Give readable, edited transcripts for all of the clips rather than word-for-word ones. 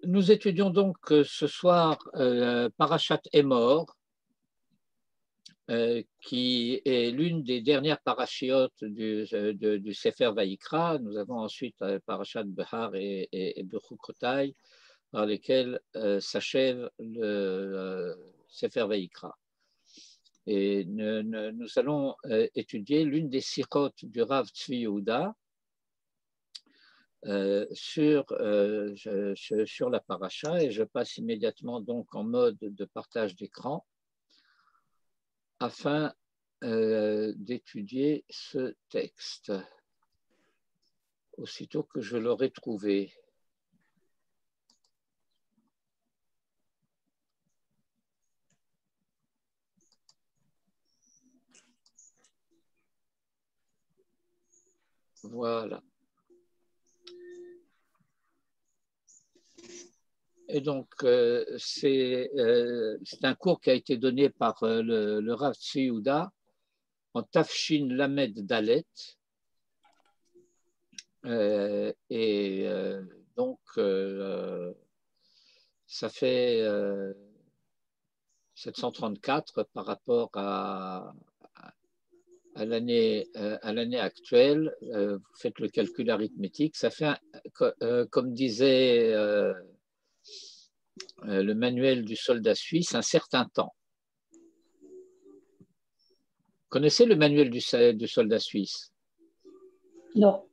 Nous étudions donc ce soir Parashat Emor, qui est l'une des dernières parachiotes du Sefer Vaïkra. Nous avons ensuite Parashat Behar et Bechukotai, par lesquels s'achève le Sefer Vaïkra. Et nous allons étudier l'une des sirotes du Rav Tzvi Yehuda sur la paracha, et je passe immédiatement donc en mode de partage d'écran afin d'étudier ce texte aussitôt que je l'aurai trouvé. Voilà. Et donc, c'est un cours qui a été donné par le Rav Tzvi Yehuda en Tafshin Lamed Dalet. Donc, ça fait 734 par rapport à l'année actuelle. Vous faites le calcul arithmétique. Ça fait, comme disait le manuel du soldat suisse, un certain temps. Vous connaissez le manuel du soldat suisse? Non.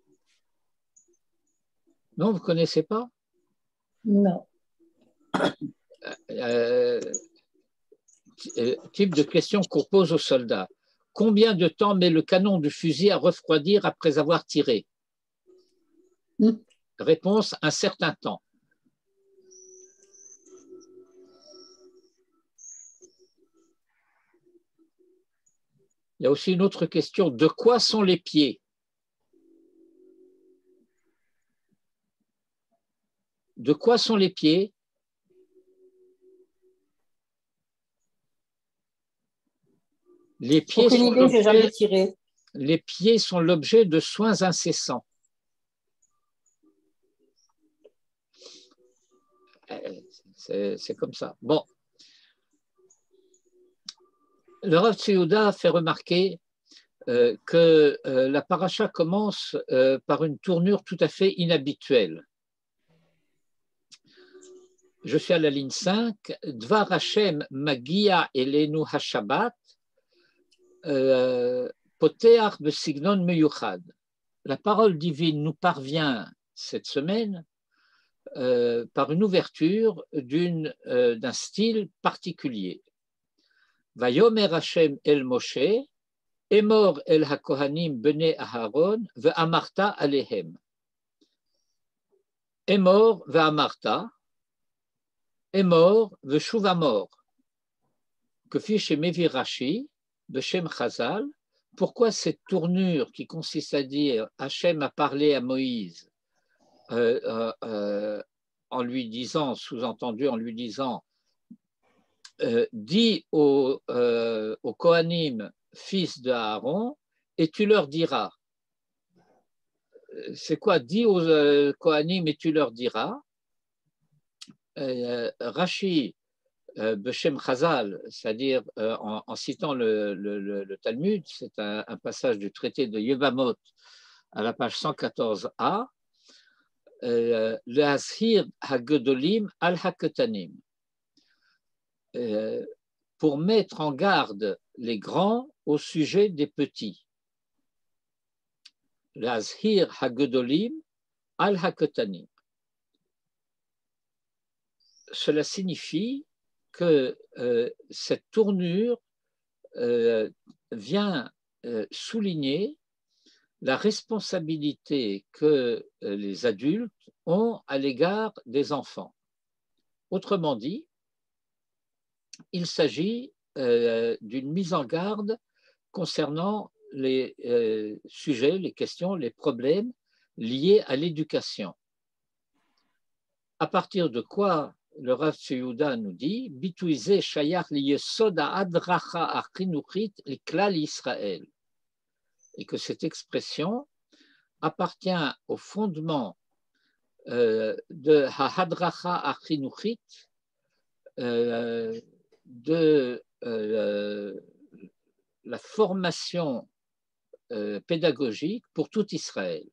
Non, vous ne connaissez pas? Non. Type de question qu'on pose aux soldats. Combien de temps met le canon du fusil à refroidir après avoir tiré? Réponse, un certain temps. Il y a aussi une autre question. De quoi sont les pieds? De quoi sont les pieds? Les pieds aucune idée, j'ai jamais tiré. Les pieds sont l'objet de soins incessants. C'est comme ça. Bon. Le Rav Tzvi Yehuda fait remarquer que la paracha commence par une tournure tout à fait inhabituelle. Je suis à la ligne 5. Dvar Hashem Magia Elenu Hashabbat Poteach Besignon Meyuchad. La parole divine nous parvient cette semaine par une ouverture d'un style particulier. Vayomer Hashem El Moshe, Emor El HaKohanim Bene Aharon, Ve'amarta Alehem. Emor Ve'amarta, Emor Ve'shuvamor. Que fit chez Mevi Rashi, Beshem Chazal. Pourquoi cette tournure qui consiste à dire Hachem a parlé à Moïse en lui disant, sous-entendu en lui disant, dis aux Kohanim, fils de Aaron, et tu leur diras. C'est quoi? Dis aux Kohanim et tu leur diras. Rashi, Beshem Chazal, c'est-à-dire en citant le Talmud, c'est un passage du traité de Yevamot à la page 114a, le Ashir Hagedolim al Haketanim, pour mettre en garde les grands au sujet des petits. Le Ashir Hagedolim al Haketanim. Cela signifie que cette tournure vient souligner la responsabilité que les adultes ont à l'égard des enfants. Autrement dit, il s'agit d'une mise en garde concernant les sujets, les questions, les problèmes liés à l'éducation. À partir de quoi le Rav Tzvi Yehuda nous dit Bituize shayach liyesod ha'adracha achinuchit liklal Israël, et que cette expression appartient au fondement de Hadracha Achinuchit, de la formation pédagogique pour tout Israël.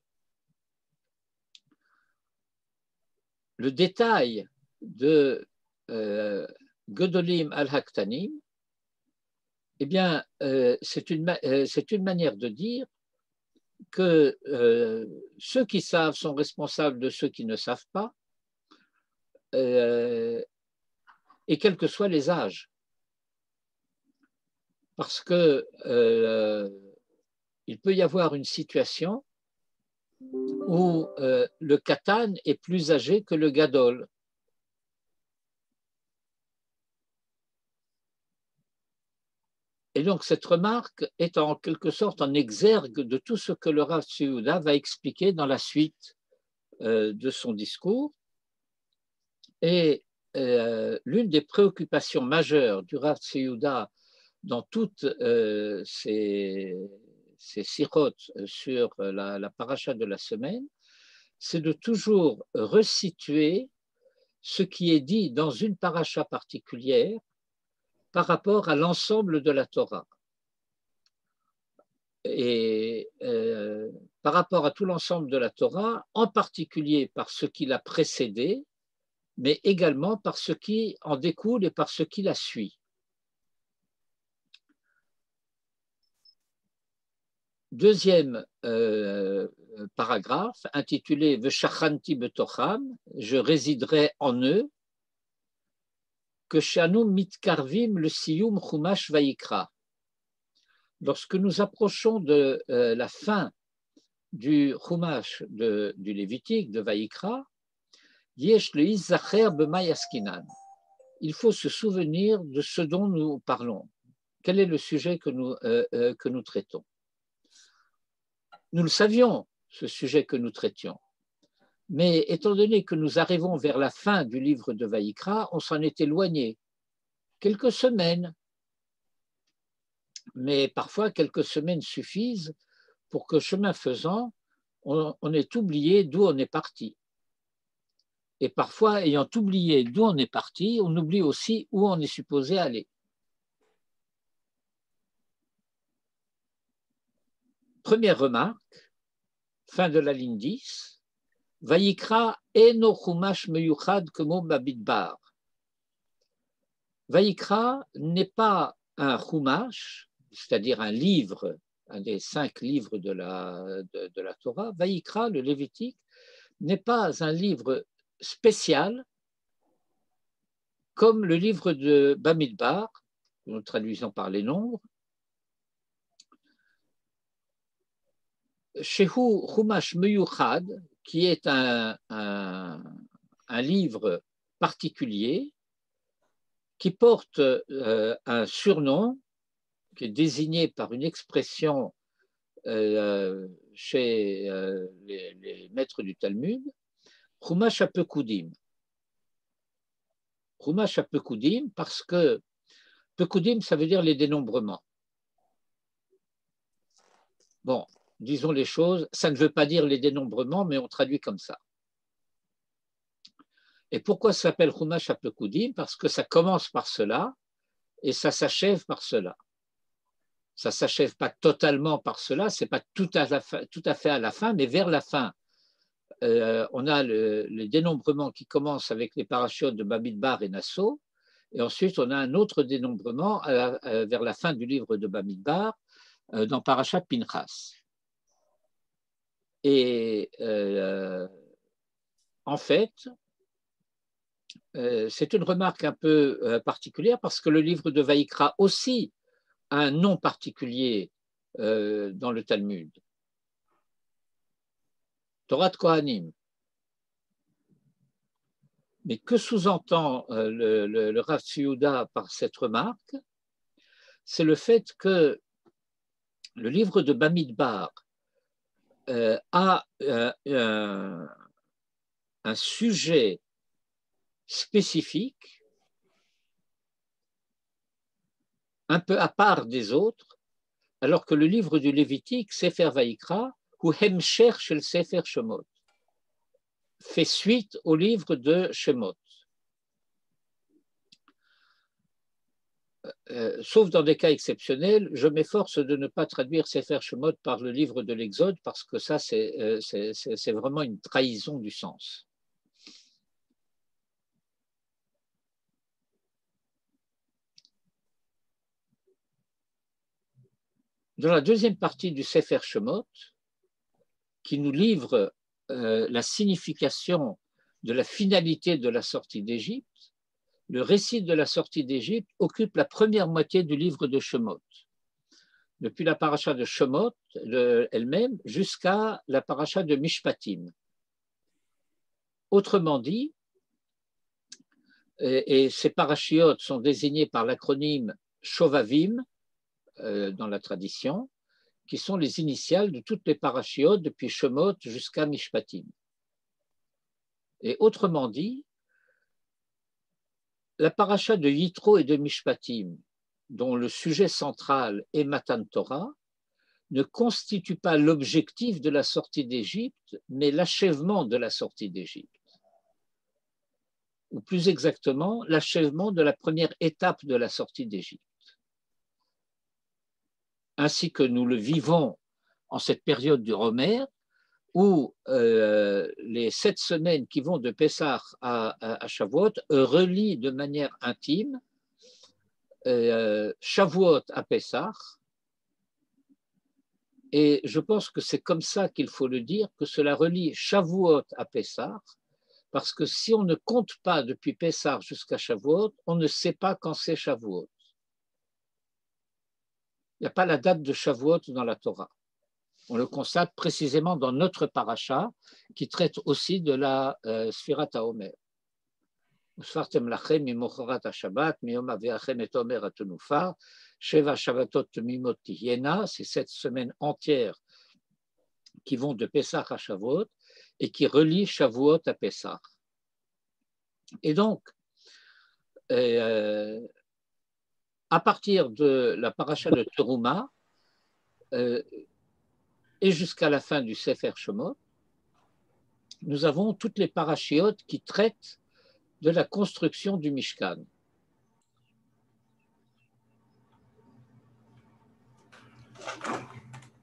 Le détail de Gedolim al-Haktanim, eh bien, c'est une manière de dire que ceux qui savent sont responsables de ceux qui ne savent pas, et quels que soient les âges. Parce que il peut y avoir une situation où le katan est plus âgé que le gadol. Et donc, cette remarque est en quelque sorte en exergue de tout ce que le Rav Tzvi Yehuda va expliquer dans la suite de son discours. Et l'une des préoccupations majeures du Rav Tzvi Yehuda dans toutes ces sirotes sur la paracha de la semaine, c'est de toujours resituer ce qui est dit dans une paracha particulière par rapport à l'ensemble de la Torah. Et par rapport à tout l'ensemble de la Torah, en particulier par ce qui l'a précédé, mais également par ce qui en découle et par ce qui la suit. Deuxième paragraphe, intitulé Veshachanti betocham, je résiderai en eux, que shanu mitkarvim le siyum chumash vaikra. Lorsque nous approchons de la fin du chumash du Lévitique, de Vaikra, yesh le izzacher b'ma yaskinan. Il faut se souvenir de ce dont nous parlons. Quel est le sujet que nous traitons? Nous le savions, ce sujet que nous traitions. Mais étant donné que nous arrivons vers la fin du livre de Vaikra, on s'en est éloigné. Quelques semaines, mais parfois quelques semaines suffisent pour que, chemin faisant, on ait oublié d'où on est parti. Et parfois, ayant oublié d'où on est parti, on oublie aussi où on est supposé aller. Première remarque, fin de la ligne 10, Vaikra eno chumash meyuchad kemo bamidbar. Vaikra n'est pas un chumash, c'est-à-dire un livre, un des 5 livres de la Torah. Vaikra, le Lévitique, n'est pas un livre spécial comme le livre de Bamidbar, que nous traduisons par les nombres. Shehu Chumash Meyuchad, qui est un livre particulier qui porte un surnom qui est désigné par une expression chez les maîtres du Talmud, Chumash HaPekudim. Chumash HaPekudim, parce que Pekudim, ça veut dire les dénombrements. Bon, disons les choses, ça ne veut pas dire les dénombrements, mais on traduit comme ça. Et pourquoi ça s'appelle Chumash HaPekudim? Parce que ça commence par cela et ça s'achève par cela. Ça ne s'achève pas totalement par cela, ce n'est pas tout à fait à la fin, mais vers la fin. On a le dénombrement qui commence avec les parachutes de Bamidbar et Nassau, et ensuite on a un autre dénombrement vers la fin du livre de Bamidbar, dans Parashat Pinchas. Et en fait, c'est une remarque un peu particulière parce que le livre de Vaikra aussi a un nom particulier dans le Talmud. Torah de Kohanim. Mais que sous-entend le Rav Tzvi Yehuda par cette remarque? C'est le fait que le livre de Bamidbar a un sujet spécifique, un peu à part des autres, alors que le livre du Lévitique, Sefer Vaikra, ou Hemsher Shel Sefer Shemot, fait suite au livre de Shemot. Sauf dans des cas exceptionnels, je m'efforce de ne pas traduire Sefer Shemot par le livre de l'Exode parce que ça, c'est vraiment une trahison du sens. Dans la deuxième partie du Sefer Shemot, qui nous livre la signification de la finalité de la sortie d'Égypte, le récit de la sortie d'Égypte occupe la première moitié du livre de Shemot, depuis la paracha de Shemot elle-même jusqu'à la paracha de Mishpatim. Autrement dit, et ces parachiotes sont désignés par l'acronyme Shovavim dans la tradition, qui sont les initiales de toutes les parachiotes depuis Shemot jusqu'à Mishpatim. Et autrement dit, la paracha de Yitro et de Mishpatim, dont le sujet central est Matan Torah, ne constitue pas l'objectif de la sortie d'Égypte, mais l'achèvement de la sortie d'Égypte. Ou plus exactement, l'achèvement de la première étape de la sortie d'Égypte. Ainsi que nous le vivons en cette période du Romaire, où les 7 semaines qui vont de Pessah à Shavuot relient de manière intime Shavuot à Pessah. Et je pense que c'est comme ça qu'il faut le dire, que cela relie Shavuot à Pessah, parce que si on ne compte pas depuis Pessah jusqu'à Shavuot, on ne sait pas quand c'est Shavuot. Il n'y a pas la date de Shavuot dans la Torah. On le constate précisément dans notre paracha, qui traite aussi de la Sfirat HaOmer. Usfartem lachem mimochorat haShabbat, miyom aviachem et omer hatunufa, sheva shabbatot mimot tihyena, c'est 7 semaines entières qui vont de Pessah à Shavuot et qui relient Shavuot à Pessah. Et donc, à partir de la paracha de Teruma et jusqu'à la fin du Sefer Shemot, nous avons toutes les parachiotes qui traitent de la construction du Mishkan.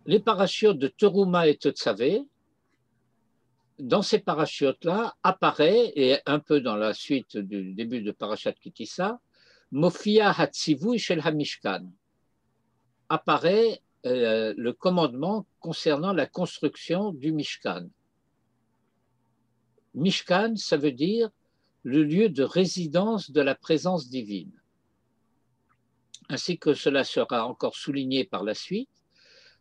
Les parachiotes de Teruma et Tetzavé, dans ces parachiotes-là, apparaît, et un peu dans la suite du début de Parashat Kitissa, Mofia Hatzivui Shel HaMishkan. Apparaît le commandement concernant la construction du Mishkan. Mishkan, ça veut dire le lieu de résidence de la présence divine. Ainsi que cela sera encore souligné par la suite,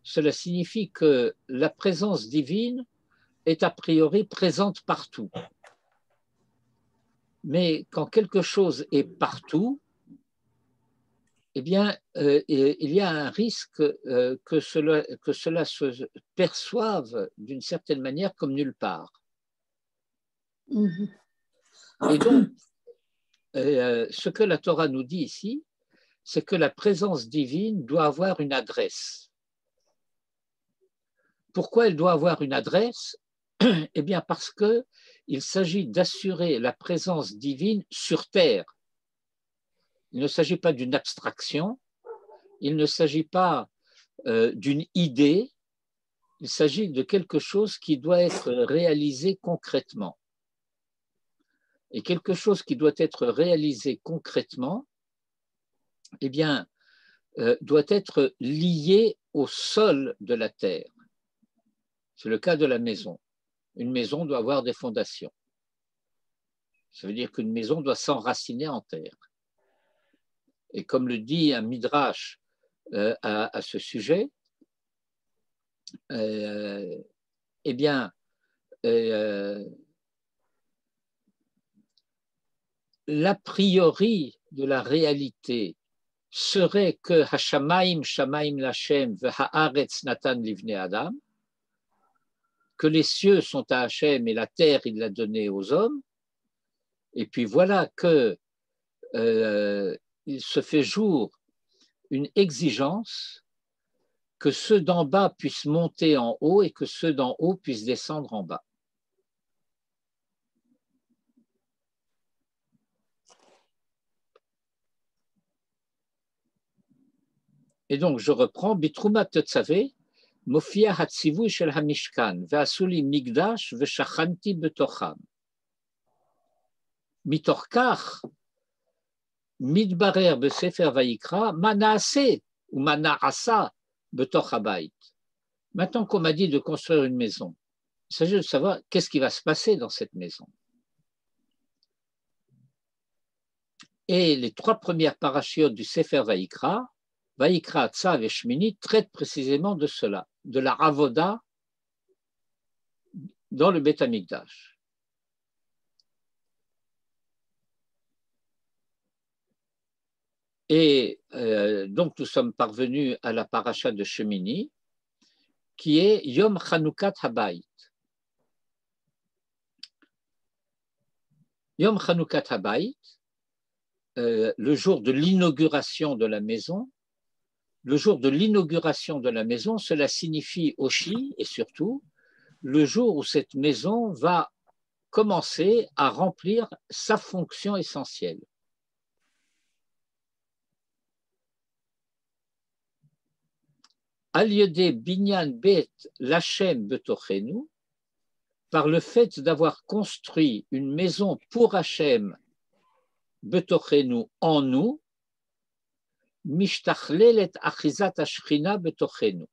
cela signifie que la présence divine est a priori présente partout. Mais quand quelque chose est partout, eh bien, il y a un risque que cela se perçoive d'une certaine manière comme nulle part. Et donc, ce que la Torah nous dit ici, c'est que la présence divine doit avoir une adresse. Pourquoi elle doit avoir une adresse? Eh bien, parce qu'il s'agit d'assurer la présence divine sur terre. Il ne s'agit pas d'une abstraction, il ne s'agit pas d'une idée, il s'agit de quelque chose qui doit être réalisé concrètement. Et quelque chose qui doit être réalisé concrètement, eh bien, doit être lié au sol de la terre. C'est le cas de la maison. Une maison doit avoir des fondations. Ça veut dire qu'une maison doit s'enraciner en terre. Et comme le dit un midrash à ce sujet, eh bien, l'a priori de la réalité serait que Hashamaim Shamaim Lashem v'haaretz Natan livnei Adam, que les cieux sont à Hachem et la terre il l'a donnée aux hommes, et puis voilà que il se fait jour une exigence que ceux d'en bas puissent monter en haut et que ceux d'en haut puissent descendre en bas. Et donc, je reprends, Bitrumat Tetzaveh, Mofia Hatzivui Shel Hamishkan, Ve'asuli Migdash, Ve'shachanti Betocham. Mitorkach, Midbarer Besefer Vaikra, Manaase, ou Manaasa, Betoch Habayit. Maintenant qu'on m'a dit de construire une maison, il s'agit de savoir qu'est-ce qui va se passer dans cette maison. Et les 3 premières parachiotes du Sefer Vaikra, Vaikra, Tzav et Shmini, traitent précisément de cela, de la Avoda dans le Beth Amikdash. Et donc, nous sommes parvenus à la paracha de Shemini, qui est Yom Chanoukat Habayit. Yom Chanoukat Habayit, le jour de l'inauguration de la maison. Le jour de l'inauguration de la maison, cela signifie aussi et surtout le jour où cette maison va commencer à remplir sa fonction essentielle. Al-Yedé Binyan Bet Lachem Betochenu, par le fait d'avoir construit une maison pour Hachem Betochenu en nous, Mishtachlelet Achizat Ashchina Betochenu.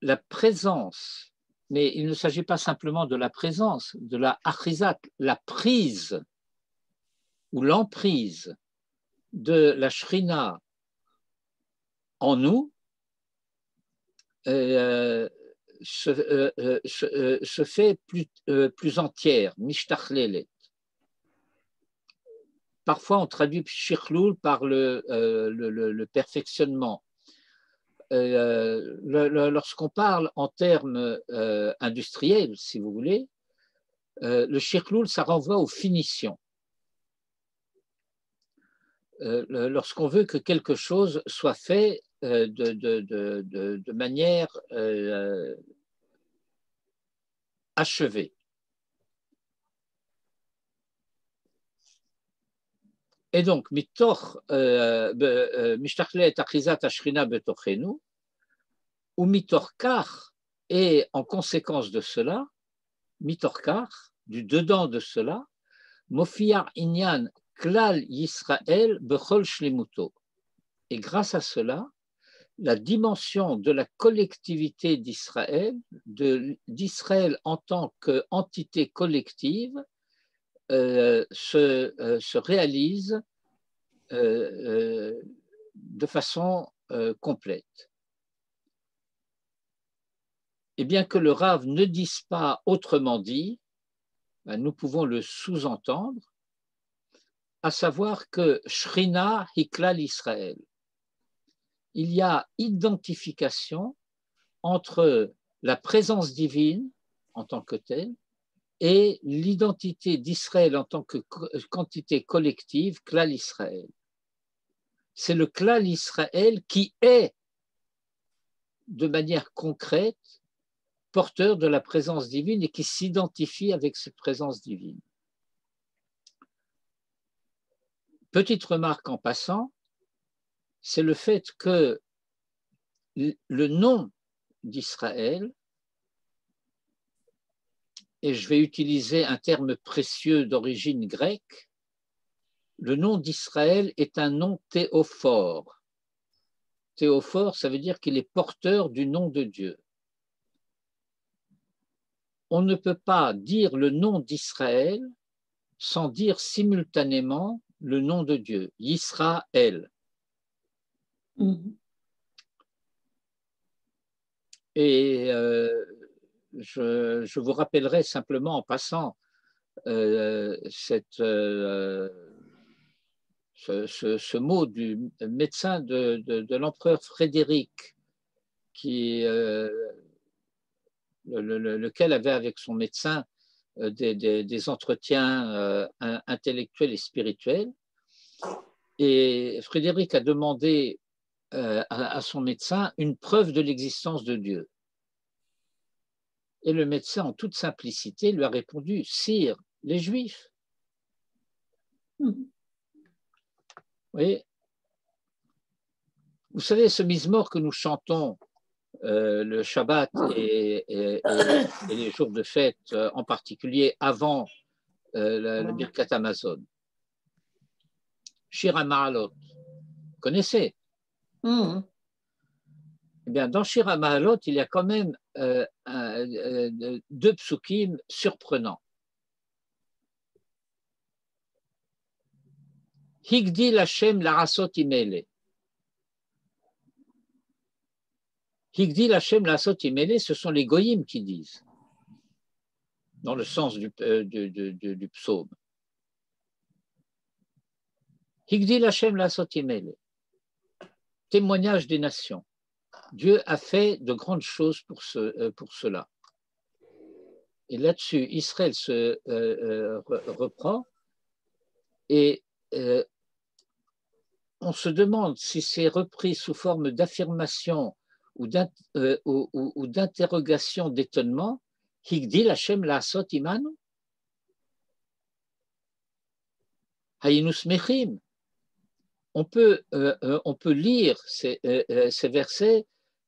La présence, mais il ne s'agit pas simplement de la présence, de la Achizat, la prise ou l'emprise de la Shrina en nous se fait plus entière, mishtachlelet. Parfois, on traduit shichlul par le perfectionnement. Lorsqu'on parle en termes industriels, si vous voulez, le shichlul, ça renvoie aux finitions. Lorsqu'on veut que quelque chose soit fait de manière achevée. Et donc, mishtachlet achizat ashrina betochenu, ou mitorkar, et en conséquence de cela, mitorkar, du dedans de cela, mofiyar inyan klal Yisrael bechol shlemuto. Et grâce à cela, la dimension de la collectivité d'Israël, d'Israël en tant qu'entité collective, se réalise de façon complète. Et bien que le Rav ne dise pas autrement dit, ben, nous pouvons le sous-entendre, à savoir que Shrina Hiklal Israël. Il y a identification entre la présence divine en tant que telle et l'identité d'Israël en tant que quantité collective, Klal Israël. C'est le Klal Israël qui est, de manière concrète, porteur de la présence divine et qui s'identifie avec cette présence divine. Petite remarque en passant, c'est le fait que le nom d'Israël, et je vais utiliser un terme précieux d'origine grecque, le nom d'Israël est un nom théophore. Théophore, ça veut dire qu'il est porteur du nom de Dieu. On ne peut pas dire le nom d'Israël sans dire simultanément le nom de Dieu, Yisraël. Et je vous rappellerai simplement en passant ce mot du médecin de l'empereur Frédéric, lequel avait avec son médecin des entretiens intellectuels et spirituels. Et Frédéric a demandé à son médecin une preuve de l'existence de Dieu. Et le médecin, en toute simplicité, lui a répondu: Sire, les Juifs. Vous voyez ? Vous savez, ce mizmor que nous chantons le Shabbat et les jours de fête, en particulier avant le Birkat Hamazon, Shir HaMa'alot, vous connaissez? Eh bien, dans Shir HaMa'alot, il y a quand même deux psukim surprenants. Higdil Hashem la'asot imele. Higdil Hashem la'asot imele, ce sont les goyim qui disent, dans le sens du psaume. Higdil Hashem la'asot imele. Témoignage des nations. Dieu a fait de grandes choses pour cela. Et là-dessus, Israël se reprend et on se demande si c'est repris sous forme d'affirmation ou d'interrogation, d'étonnement. Higdil Hashem la'asot imanu hayinu smechim. On peut lire ces versets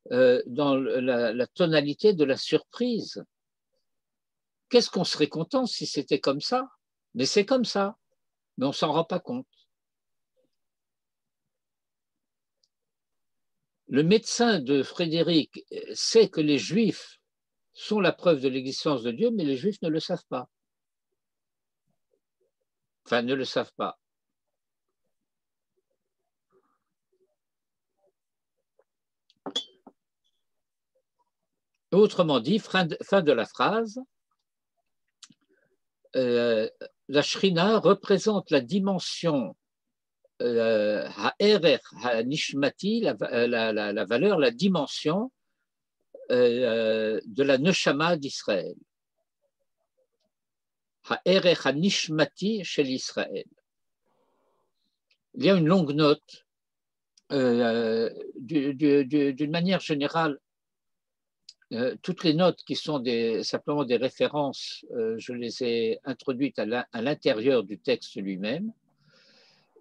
dans la tonalité de la surprise. Qu'est-ce qu'on serait content si c'était comme ça? Mais c'est comme ça, mais on ne s'en rend pas compte. Le médecin de Frédéric sait que les Juifs sont la preuve de l'existence de Dieu, mais les Juifs ne le savent pas. Enfin, ne le savent pas. Autrement dit, fin de la phrase, la Shrina représente la dimension ha'erer ha'nishmati, la valeur, la dimension de la neshama d'Israël. Ha'erer ha'nishmati chez l'Israël. Il y a une longue note. D'une manière générale, toutes les notes qui sont simplement des références, je les ai introduites à l'intérieur du texte lui-même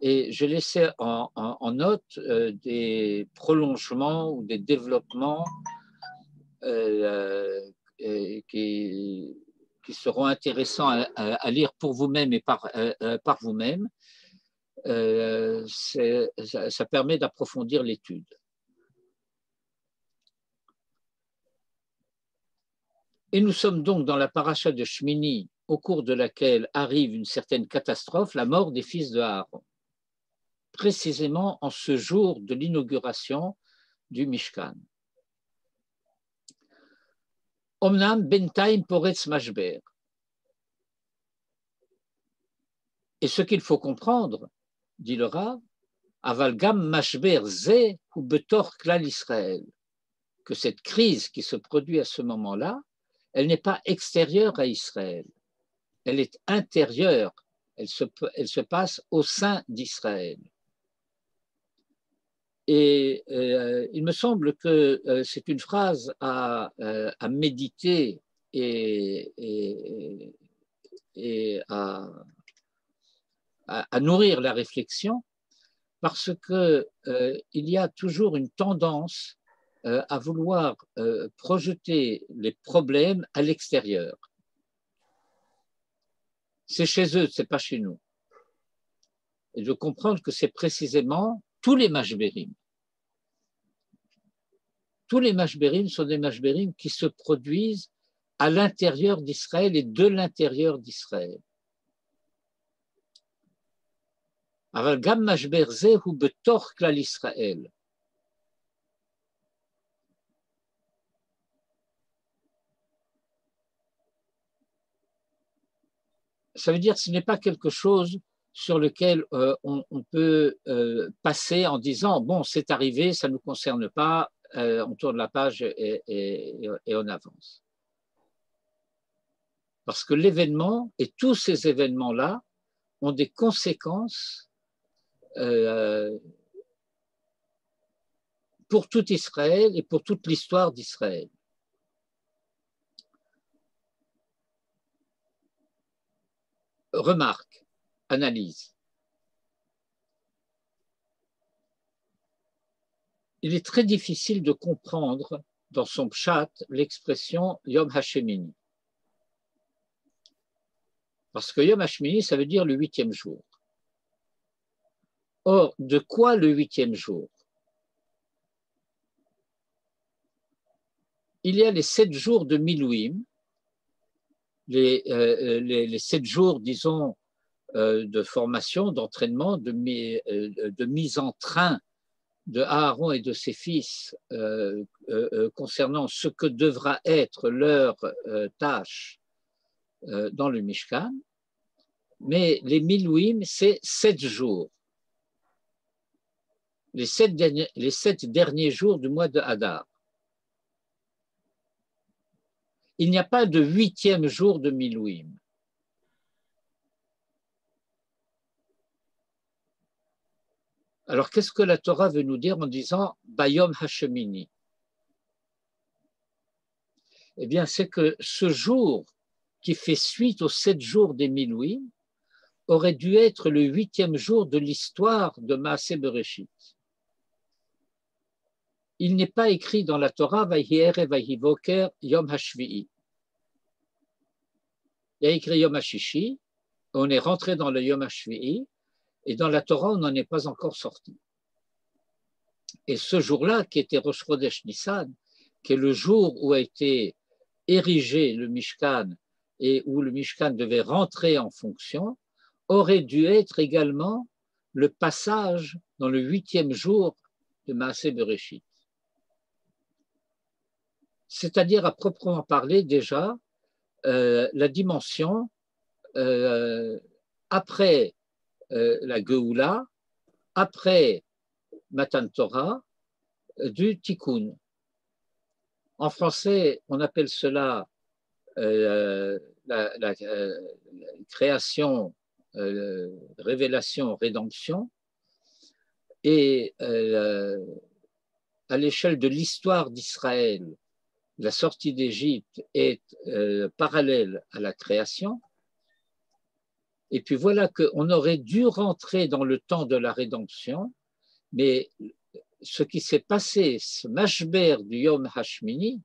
et j'ai laissé en note des prolongements ou des développements qui seront intéressants à lire pour vous-même et par vous-même. Ça permet d'approfondir l'étude. Et nous sommes donc dans la paracha de Shmini, au cours de laquelle arrive une certaine catastrophe, la mort des fils de Aaron, précisément en ce jour de l'inauguration du Mishkan. Omnam bentaim poretz mashber. Et ce qu'il faut comprendre, dit le Rav, aval gam mashber ze hu betor klal Israël, que cette crise qui se produit à ce moment-là, elle n'est pas extérieure à Israël, elle est intérieure, elle se passe au sein d'Israël. Et il me semble que c'est une phrase à méditer et à nourrir la réflexion, parce qu'il y a toujours une tendance à vouloir projeter les problèmes à l'extérieur. C'est chez eux, c'est pas chez nous. Et de comprendre que c'est précisément tous les mashberim. Tous les mashberim sont des mashberim qui se produisent à l'intérieur d'Israël et de l'intérieur d'Israël. Aval gam mashber ze hu betor klal Israël. Ça veut dire que ce n'est pas quelque chose sur lequel on peut passer en disant « bon, c'est arrivé, ça ne nous concerne pas, on tourne la page et on avance ». Parce que l'événement et tous ces événements-là ont des conséquences pour tout Israël et pour toute l'histoire d'Israël. Remarque, analyse. il est très difficile de comprendre dans son pshat l'expression Yom Hashemini. Parce que Yom Hashemini, ça veut dire le 8e jour. Or, de quoi le 8e jour? Il y a les 7 jours de Milouim, les 7 jours, disons, de formation, d'entraînement, de mise en train de Aaron et de ses fils concernant ce que devra être leur tâche dans le Mishkan. Mais les Milouim, c'est 7 jours. Les 7 derniers jours du mois de Hadar. Il n'y a pas de 8e jour de Milouim. Alors, qu'est-ce que la Torah veut nous dire en disant Bayom Hashemini? Eh bien, c'est que ce jour qui fait suite aux 7 jours des Milouim aurait dû être le 8e jour de l'histoire de Maaseh Bereshit. Il n'est pas écrit dans la Torah Vayhi Erev Vayhi Boker Yom Hashvi'i. Il y a écrit Yom Hashishi, on est rentré dans le Yom Hashvi'i, et dans la Torah, on n'en est pas encore sorti. Et ce jour-là, qui était Rosh Chodesh Nissan, qui est le jour où a été érigé le Mishkan et où le Mishkan devait rentrer en fonction, aurait dû être également le passage dans le 8e jour de Maaseh Bereshit. C'est-à-dire, à proprement parler, déjà, la dimension après la Geoula, après Matan Torah, du Tikkun. En français, on appelle cela la création, révélation, rédemption. Et à l'échelle de l'histoire d'Israël, la sortie d'Égypte est parallèle à la création. Et puis voilà qu'on aurait dû rentrer dans le temps de la rédemption, mais ce qui s'est passé, ce mashber du Yom Hashmini,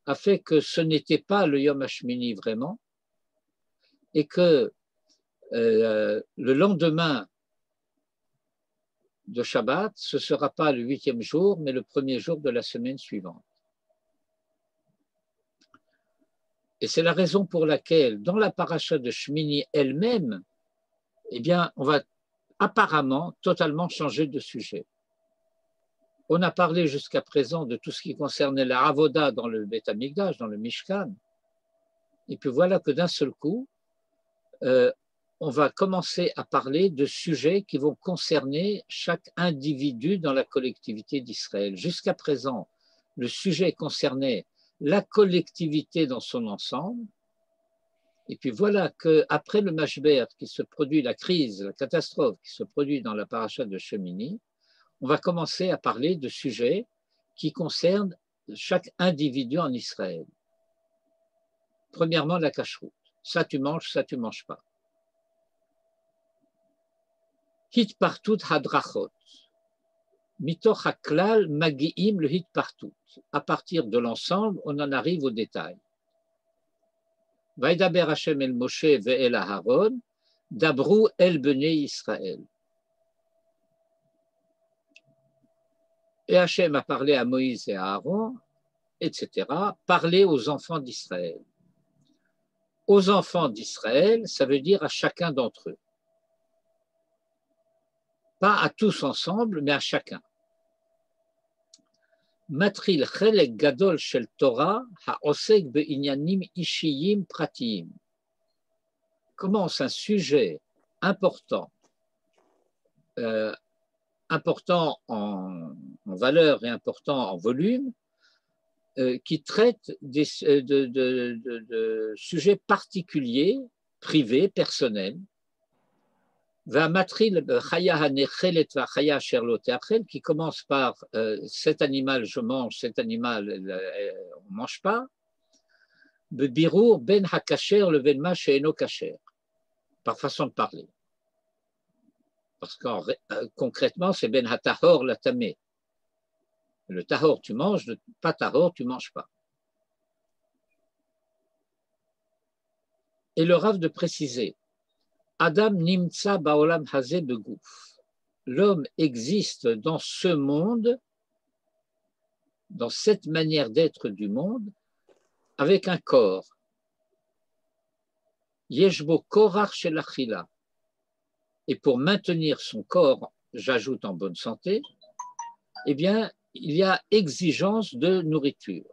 a fait que ce n'était pas le Yom Hashmini vraiment, et que le lendemain de Shabbat, ce ne sera pas le 8e jour, mais le 1er jour de la semaine suivante. Et c'est la raison pour laquelle, dans la paracha de Shmini elle-même, eh bien, on va apparemment totalement changer de sujet. On a parlé jusqu'à présent de tout ce qui concernait la avoda dans le Beth Amikdash, dans le Mishkan. Et puis voilà que d'un seul coup, on va commencer à parler de sujets qui vont concerner chaque individu dans la collectivité d'Israël. Jusqu'à présent, le sujet concernait la collectivité dans son ensemble. Et puis voilà qu'après le mashber qui se produit, la crise, la catastrophe qui se produit dans la paracha de Shemini, on va commencer à parler de sujets qui concernent chaque individu en Israël. Premièrement, la cacheroute. Ça tu manges pas. Hitpartout hadrachot. Mitoch haklal magiim le hitpartout. À partir de l'ensemble, on en arrive au détail. Vaidaber Hashem el Moshe ve'el Aharon, dabru el bnei Israël. Et Hashem a parlé à Moïse et à Aaron, etc. Parler aux enfants d'Israël. Aux enfants d'Israël, ça veut dire à chacun d'entre eux. Pas à tous ensemble, mais à chacun. Matril chelek gadol shel Torah ha'osek be'inyanim ishiyim pratiyim. Commence un sujet important, important en valeur et important en volume, qui traite de sujets particuliers, privés, personnels. Qui commence par cet animal je mange, cet animal on ne mange pas. Ben hakacher le venma she'eno kacher, par façon de parler. Parce que concrètement, c'est ben hatahor la tamé. Le tahor, tu manges, le pas tahor, tu ne manges pas. Et le Rav de préciser, Adam nimtsa baolam hazeh begouf. L'homme existe dans ce monde, dans cette manière d'être du monde, avec un corps. Yeshbo korach shel achila. Et pour maintenir son corps, j'ajoute en bonne santé, eh bien, il y a exigence de nourriture.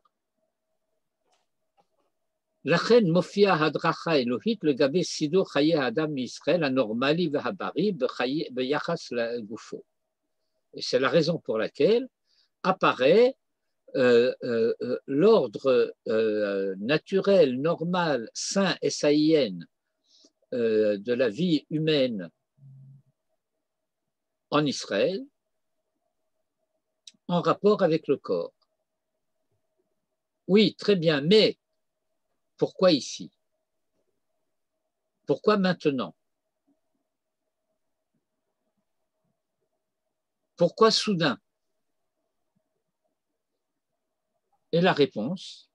Lachen mofia hadracha elohit le gabe sido chaye adam Israël anormali vehabari beyachas gufo. Et c'est la raison pour laquelle apparaît l'ordre naturel, normal, sain et saïen de la vie humaine en Israël en rapport avec le corps. Oui, très bien, mais pourquoi ici? Pourquoi maintenant? Pourquoi soudain? Et la réponse,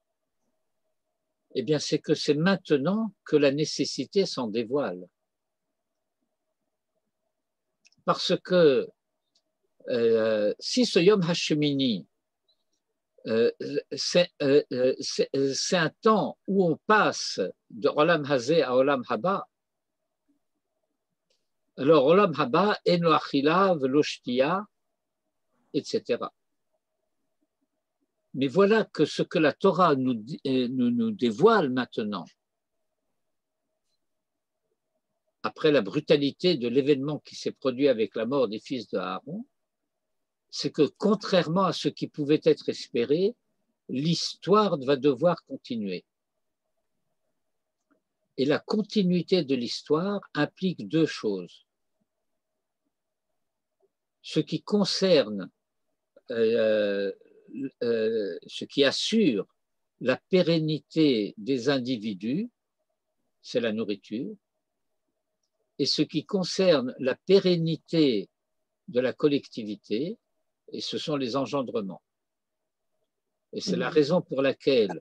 eh bien, c'est que c'est maintenant que la nécessité s'en dévoile. Parce que si ce Yom HaShemini, c'est un temps où on passe de Olam Hazeh à Olam Haba, alors Olam Haba, En lo achila velo shtiya, etc. Mais voilà que ce que la Torah nous dévoile maintenant, après la brutalité de l'événement qui s'est produit avec la mort des fils de Aaron, c'est que contrairement à ce qui pouvait être espéré, l'histoire va devoir continuer. Et la continuité de l'histoire implique deux choses. Ce qui concerne, ce qui assure la pérennité des individus, c'est la nourriture. Et ce qui concerne la pérennité de la collectivité, et ce sont les engendrements. Et c'est la raison pour laquelle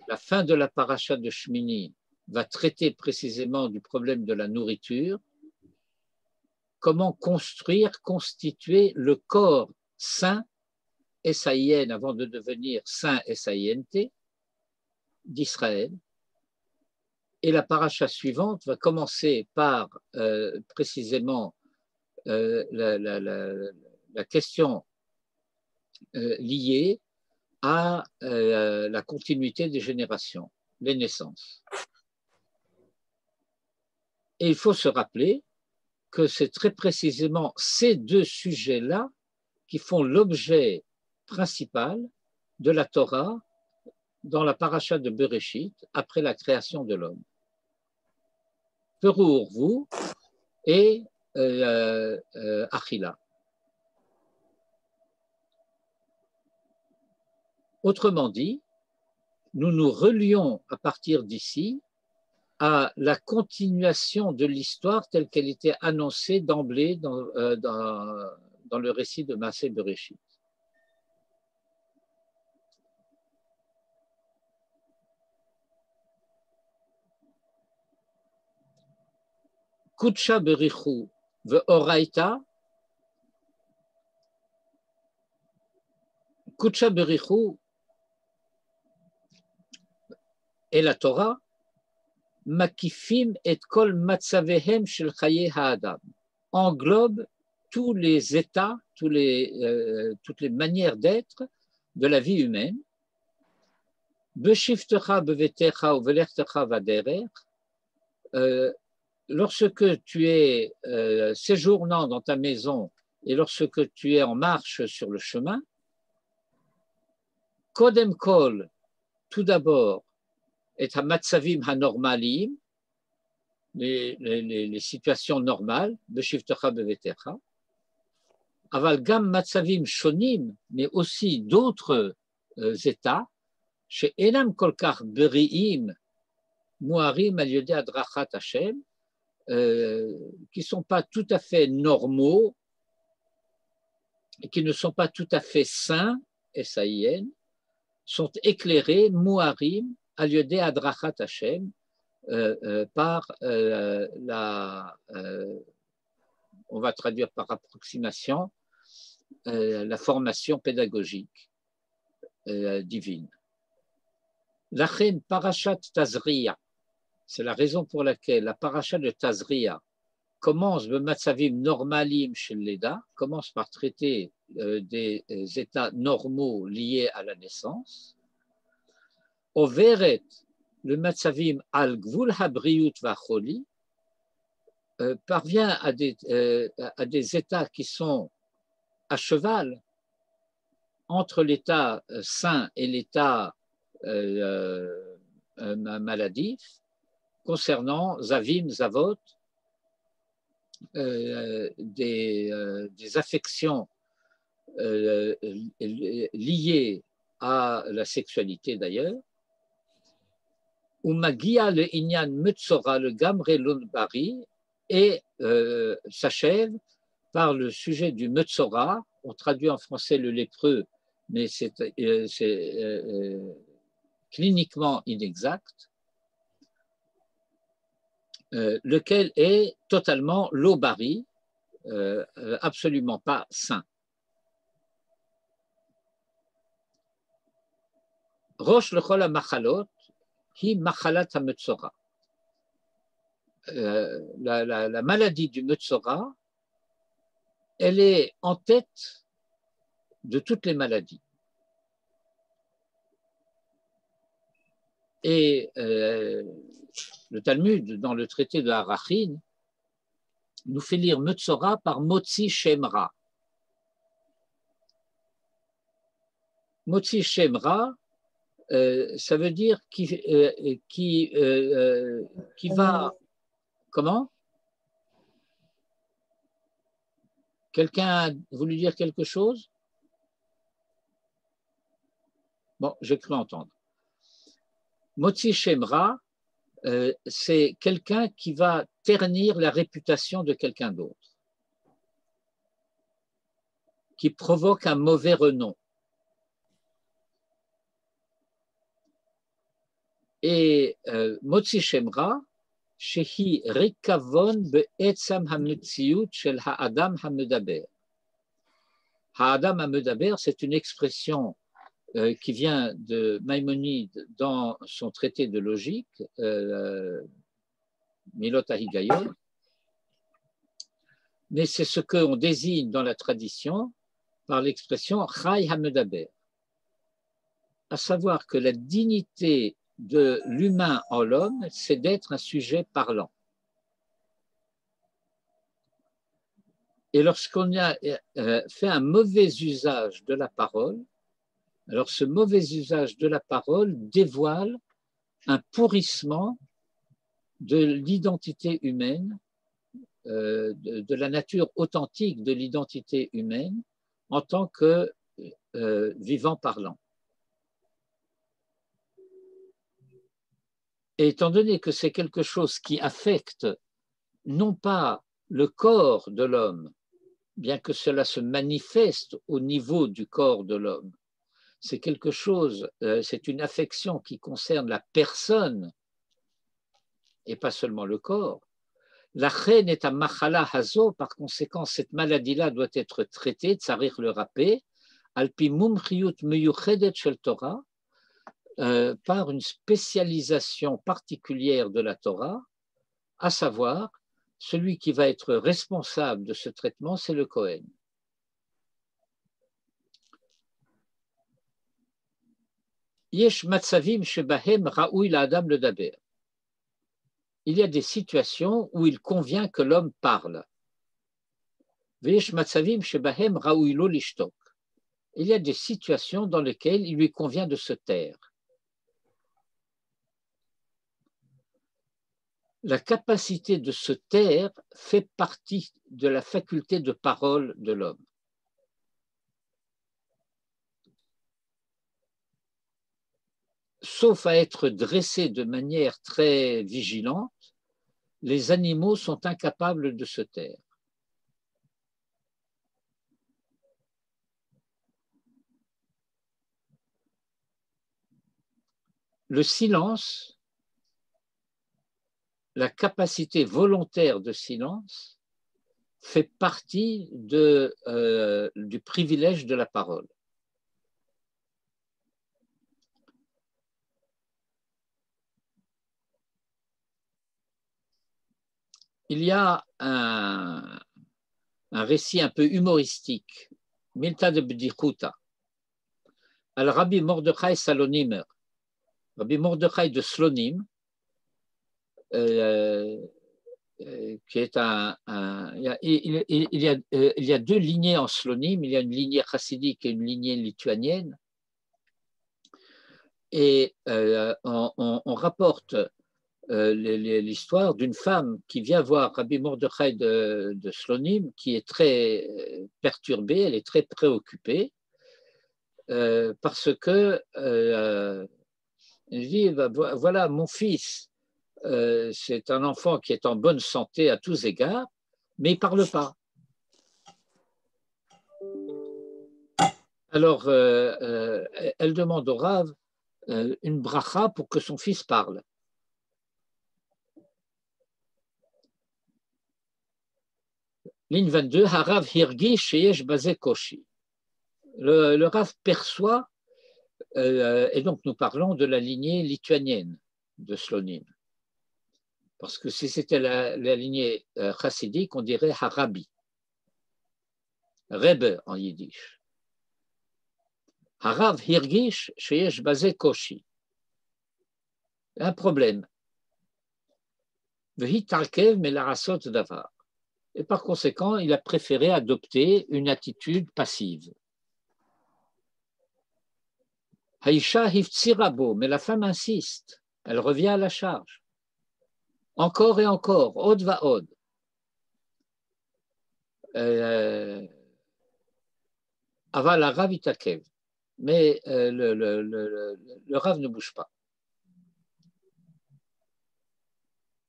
la fin de la paracha de Shmini va traiter précisément du problème de la nourriture, comment construire, constituer le corps sain, S-A-I-N, avant de devenir sain, S-A-I-N-T, d'Israël. Et la paracha suivante va commencer par précisément la question liée à la continuité des générations, les naissances. Et il faut se rappeler que c'est très précisément ces deux sujets-là qui font l'objet principal de la Torah dans la paracha de Bereshit après la création de l'homme. Peru Urvu et Achila. Autrement dit, nous nous relions à partir d'ici à la continuation de l'histoire telle qu'elle était annoncée d'emblée dans le récit de Maaseh Bereshit. Kutsha berichu ve'oraita. Kutsha berichu et la Torah makifim et kol matzavehem shel chaye ha'adam, englobe tous les états, toutes les manières d'être de la vie humaine. Beshiftecha bevetecha uvelechtecha vaderer, lorsque tu es séjournant dans ta maison et lorsque tu es en marche sur le chemin, kodem kol, tout d'abord, et hamatzavim hanormalim, les situations normales, beshiftecha bevetecha, aval gam matzavim shonim, mais aussi d'autres états, chez enam kolkar beriim, muarim al yodé adrachat Hashem, qui ne sont pas tout à fait normaux et qui ne sont pas tout à fait sains S-A-I-N, sont éclairés, Muharim, al-Yodé Adrachat Hashem, par on va traduire par approximation, la formation pédagogique divine. Lachen Parashat Tazria, c'est la raison pour laquelle la paracha de Tazria commence le Matzavim Normalim chez l'Eda, commence par traiter des états normaux liés à la naissance. Overet, le Matzavim Al Gvul Habriut Vacholi, parvient à des états qui sont à cheval entre l'état sain et l'état maladif, concernant Zavim, Zavot, des affections liées à la sexualité d'ailleurs, ou Magia le Inyan Metzora, le Gamrelun Bari, et s'achève par le sujet du Metzora. On traduit en français le lépreux, mais c'est cliniquement inexact, lequel est totalement lo-bari, absolument pas sain. Rosh lechol ha-machalot hi machalat ha-metzora. La maladie du Metzora, elle est en tête de toutes les maladies. Et le Talmud, dans le traité de Harachin, nous fait lire Metzora par Motzi Shemra. Motzi Shemra, ça veut dire qui va... Comment? Quelqu'un a voulu dire quelque chose? Bon, j'ai cru entendre. Motzi Shemra, c'est quelqu'un qui va ternir la réputation de quelqu'un d'autre, qui provoque un mauvais renom. Et Motzi Shemra, shehi rikavon be'etzam hametziut shel ha'adam hamedaber. Ha'adam hamedaber, c'est une expression qui vient de Maïmonide dans son traité de logique, Milot HaHigayon, mais c'est ce qu'on désigne dans la tradition par l'expression Chai HaMedaber, à savoir que la dignité de l'humain en l'homme, c'est d'être un sujet parlant. Et lorsqu'on a fait un mauvais usage de la parole, alors ce mauvais usage de la parole dévoile un pourrissement de l'identité humaine, de la nature authentique de l'identité humaine en tant que vivant parlant. Et étant donné que c'est quelque chose qui affecte non pas le corps de l'homme, bien que cela se manifeste au niveau du corps de l'homme, c'est quelque chose, c'est une affection qui concerne la personne et pas seulement le corps. La reine est à machala hazo, par conséquent, cette maladie-là doit être traitée, tsarir le rapé, alpi mumchiyut meyuchedet shel Torah, par une spécialisation particulière de la Torah, à savoir, celui qui va être responsable de ce traitement, c'est le Kohen. Yesh matzavim shebahem raoui la'adam ledaber. Il y a des situations où il convient que l'homme parle. Veyesh matzavim shebahem raoui lo lishtok. Il y a des situations dans lesquelles il lui convient de se taire. La capacité de se taire fait partie de la faculté de parole de l'homme. Sauf à être dressé de manière très vigilante, les animaux sont incapables de se taire. le silence, la capacité volontaire de silence fait partie du privilège de la parole. Il y a un récit un peu humoristique, Milta de Bdichuta, al Rabbi Mordechai Salonimer, Rabbi Mordechai de Slonim, qui est il y a deux lignées en Slonim, il y a une lignée chassidique et une lignée lituanienne, et on rapporte l'histoire d'une femme qui vient voir Rabbi Mordechai de Slonim, qui est très perturbée, elle est très préoccupée, parce que elle dit, voilà, mon fils, c'est un enfant qui est en bonne santé à tous égards, mais il ne parle pas. Alors, elle demande au Rav une bracha pour que son fils parle. Ligne 22, Harav Hirgi Sheyesh Bazé Koshi. Le Rav perçoit, et donc nous parlons de la lignée lituanienne de Slonim. Parce que si c'était la lignée chassidique, on dirait Harabi. Rebbe en yiddish. Harav Hirgish Sheyesh Bazé Koshi. Un problème. Vehi Talkev Melarasot Davar. Et par conséquent, il a préféré adopter une attitude passive. Haïcha hiftsirabo, mais la femme insiste, elle revient à la charge. Encore et encore, od va od. Aval la Rav itakev. Mais le Rav ne bouge pas.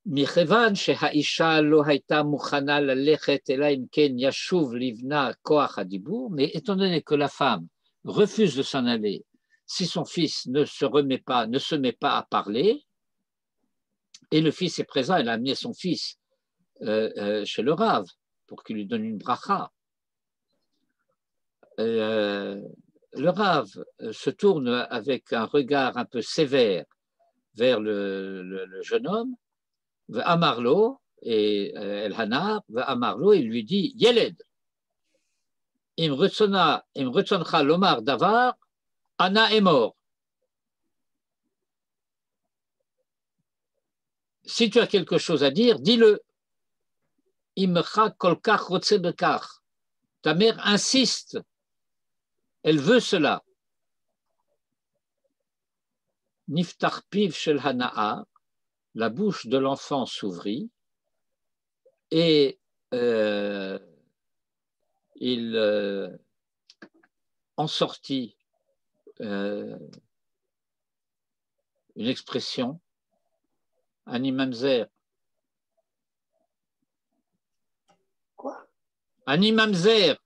מכיוון שהאישה לא הייתה מוכנה ללכת אלא אם כן ישוב לבנה כוח הדיבור, mais étant donné que la femme refuse de s'en aller, si son fils ne se met pas à parler, et le fils est présent, elle a amené son fils chez le Rav pour qu'il lui donne une bracha. Le Rav se tourne avec un regard un peu sévère vers le jeune homme, Amarlo, et El-Hanar, Amarlo, il lui dit Yeled, im retzoncha lomar davar, ana emor. Si tu as quelque chose à dire, dis-le. Imcha kolkach rotze bekach. Ta mère insiste, elle veut cela. Niftach piv shel hana'ar, la bouche de l'enfant s'ouvrit et il en sortit une expression, Ani Mamzer. Quoi? Ani Mamzer.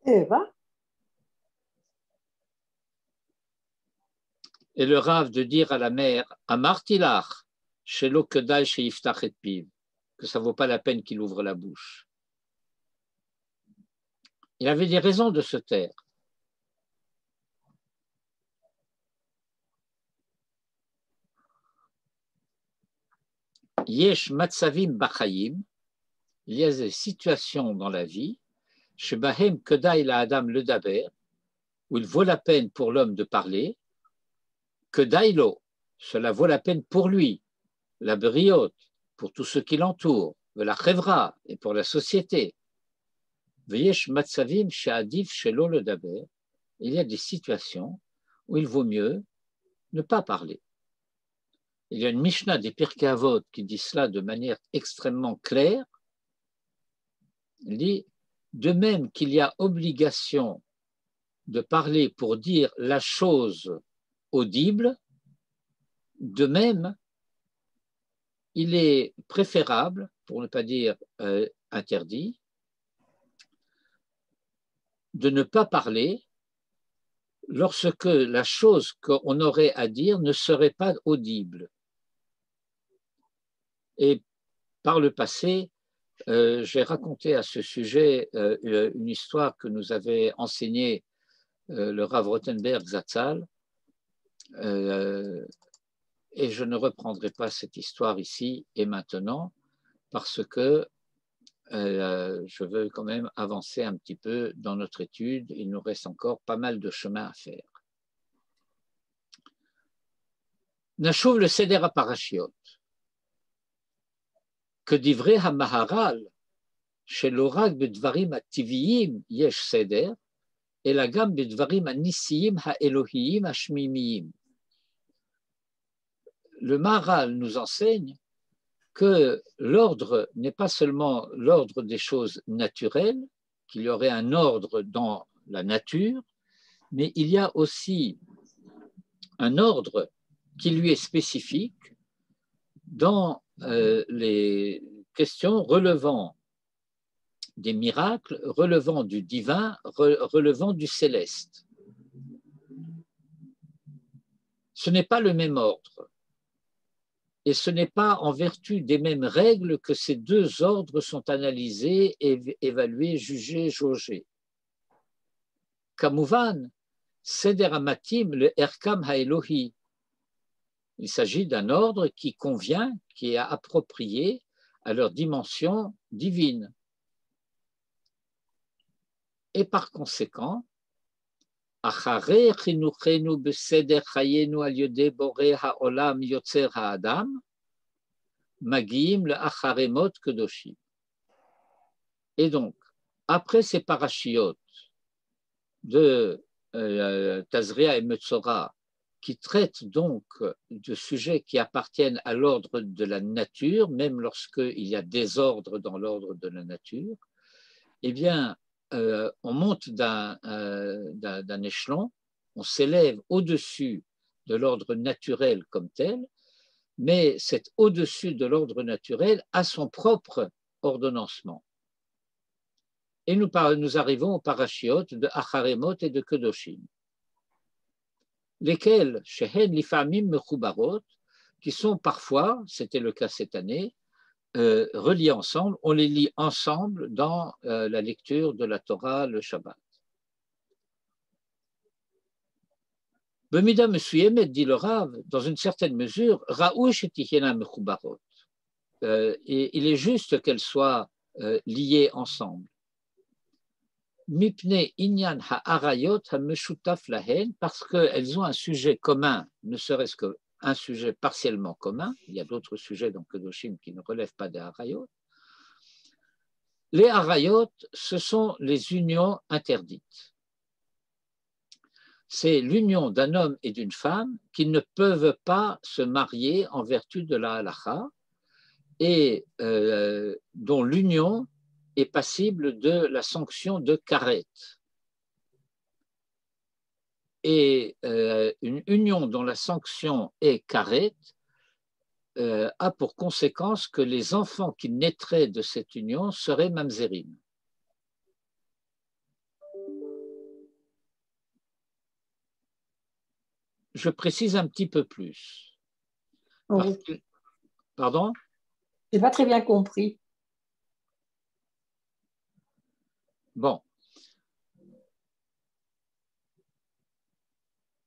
Eva? Et le Rav de dire à la mère, Amartilach, shelo kedai sheyiftach et piv, que ça ne vaut pas la peine qu'il ouvre la bouche. Il avait des raisons de se taire. Yesh matzavim bachayim, il y a des situations dans la vie, shebahem kedai la adam le daber, où il vaut la peine pour l'homme de parler, kedailo, cela vaut la peine pour lui, la briote, pour tous ceux qui l'entourent, la chevra, et pour la société. Veyesh matzavim she'adif shelo le daber, il y a des situations où il vaut mieux ne pas parler. Il y a une Mishnah des Pirkei Avot qui dit cela de manière extrêmement claire. Il dit, de même qu'il y a obligation de parler pour dire la chose audible, de même, il est préférable, pour ne pas dire interdit, de ne pas parler lorsque la chose qu'on aurait à dire ne serait pas audible. Et par le passé, j'ai raconté à ce sujet une histoire que nous avait enseignée le Rav Rothenberg Zatzal, et je ne reprendrai pas cette histoire ici et maintenant parce que je veux quand même avancer un petit peu dans notre étude. Il nous reste encore pas mal de chemin à faire. Nashuv le Seder HaParashiot, que divrei HaMaharal, שלא רק בדברים הטבעיים יש סדר, אלא גם בדברים הניסיים האלוהיים השמימיים. Le Maharal nous enseigne que l'ordre n'est pas seulement l'ordre des choses naturelles, qu'il y aurait un ordre dans la nature, mais il y a aussi un ordre qui lui est spécifique dans les questions relevant des miracles, relevant du divin, relevant du céleste. Ce n'est pas le même ordre. Et ce n'est pas en vertu des mêmes règles que ces deux ordres sont analysés, évalués, jugés, jaugés. Kamouvan, Seder Amatim, le Erkam Haelohi. Il s'agit d'un ordre qui convient, qui est approprié à leur dimension divine. Et par conséquent, Acharei chinuchenu beseder chayenu al yodei borei haolam yotzer haadam, Magiim le Acharemot Kedoshim. Et donc, après ces parachiotes de Tazria et Metzora, qui traitent donc de sujets qui appartiennent à l'ordre de la nature, même lorsqu'il y a désordre dans l'ordre de la nature, eh bien, on monte d'un échelon, on s'élève au-dessus de l'ordre naturel comme tel, mais cet au-dessus de l'ordre naturel a son propre ordonnancement. Et nous arrivons aux parachiotes de Acharemot et de Kedoshim, lesquels, Shehen Lifamim Mechubarot, qui sont parfois, c'était le cas cette année, reliés ensemble, on les lit ensemble dans la lecture de la Torah le Shabbat. Bemida Mesuyemet, dit le Rav, dans une certaine mesure, Raou Shetichena Mechubarot. Et il est juste qu'elles soient liées ensemble. Mipne inyan ha'arayot ha'meshutaf lahen, parce qu'elles ont un sujet commun, ne serait-ce qu'un sujet partiellement commun. Il y a d'autres sujets dans Kedoshim qui ne relèvent pas des harayot. Les harayot, ce sont les unions interdites. C'est l'union d'un homme et d'une femme qui ne peuvent pas se marier en vertu de la halacha et dont l'union est passible de la sanction de karet. Et une union dont la sanction est karet a pour conséquence que les enfants qui naîtraient de cette union seraient mamzerim. Je précise un petit peu plus. Pardon ? Je n'ai pas très bien compris. Bon.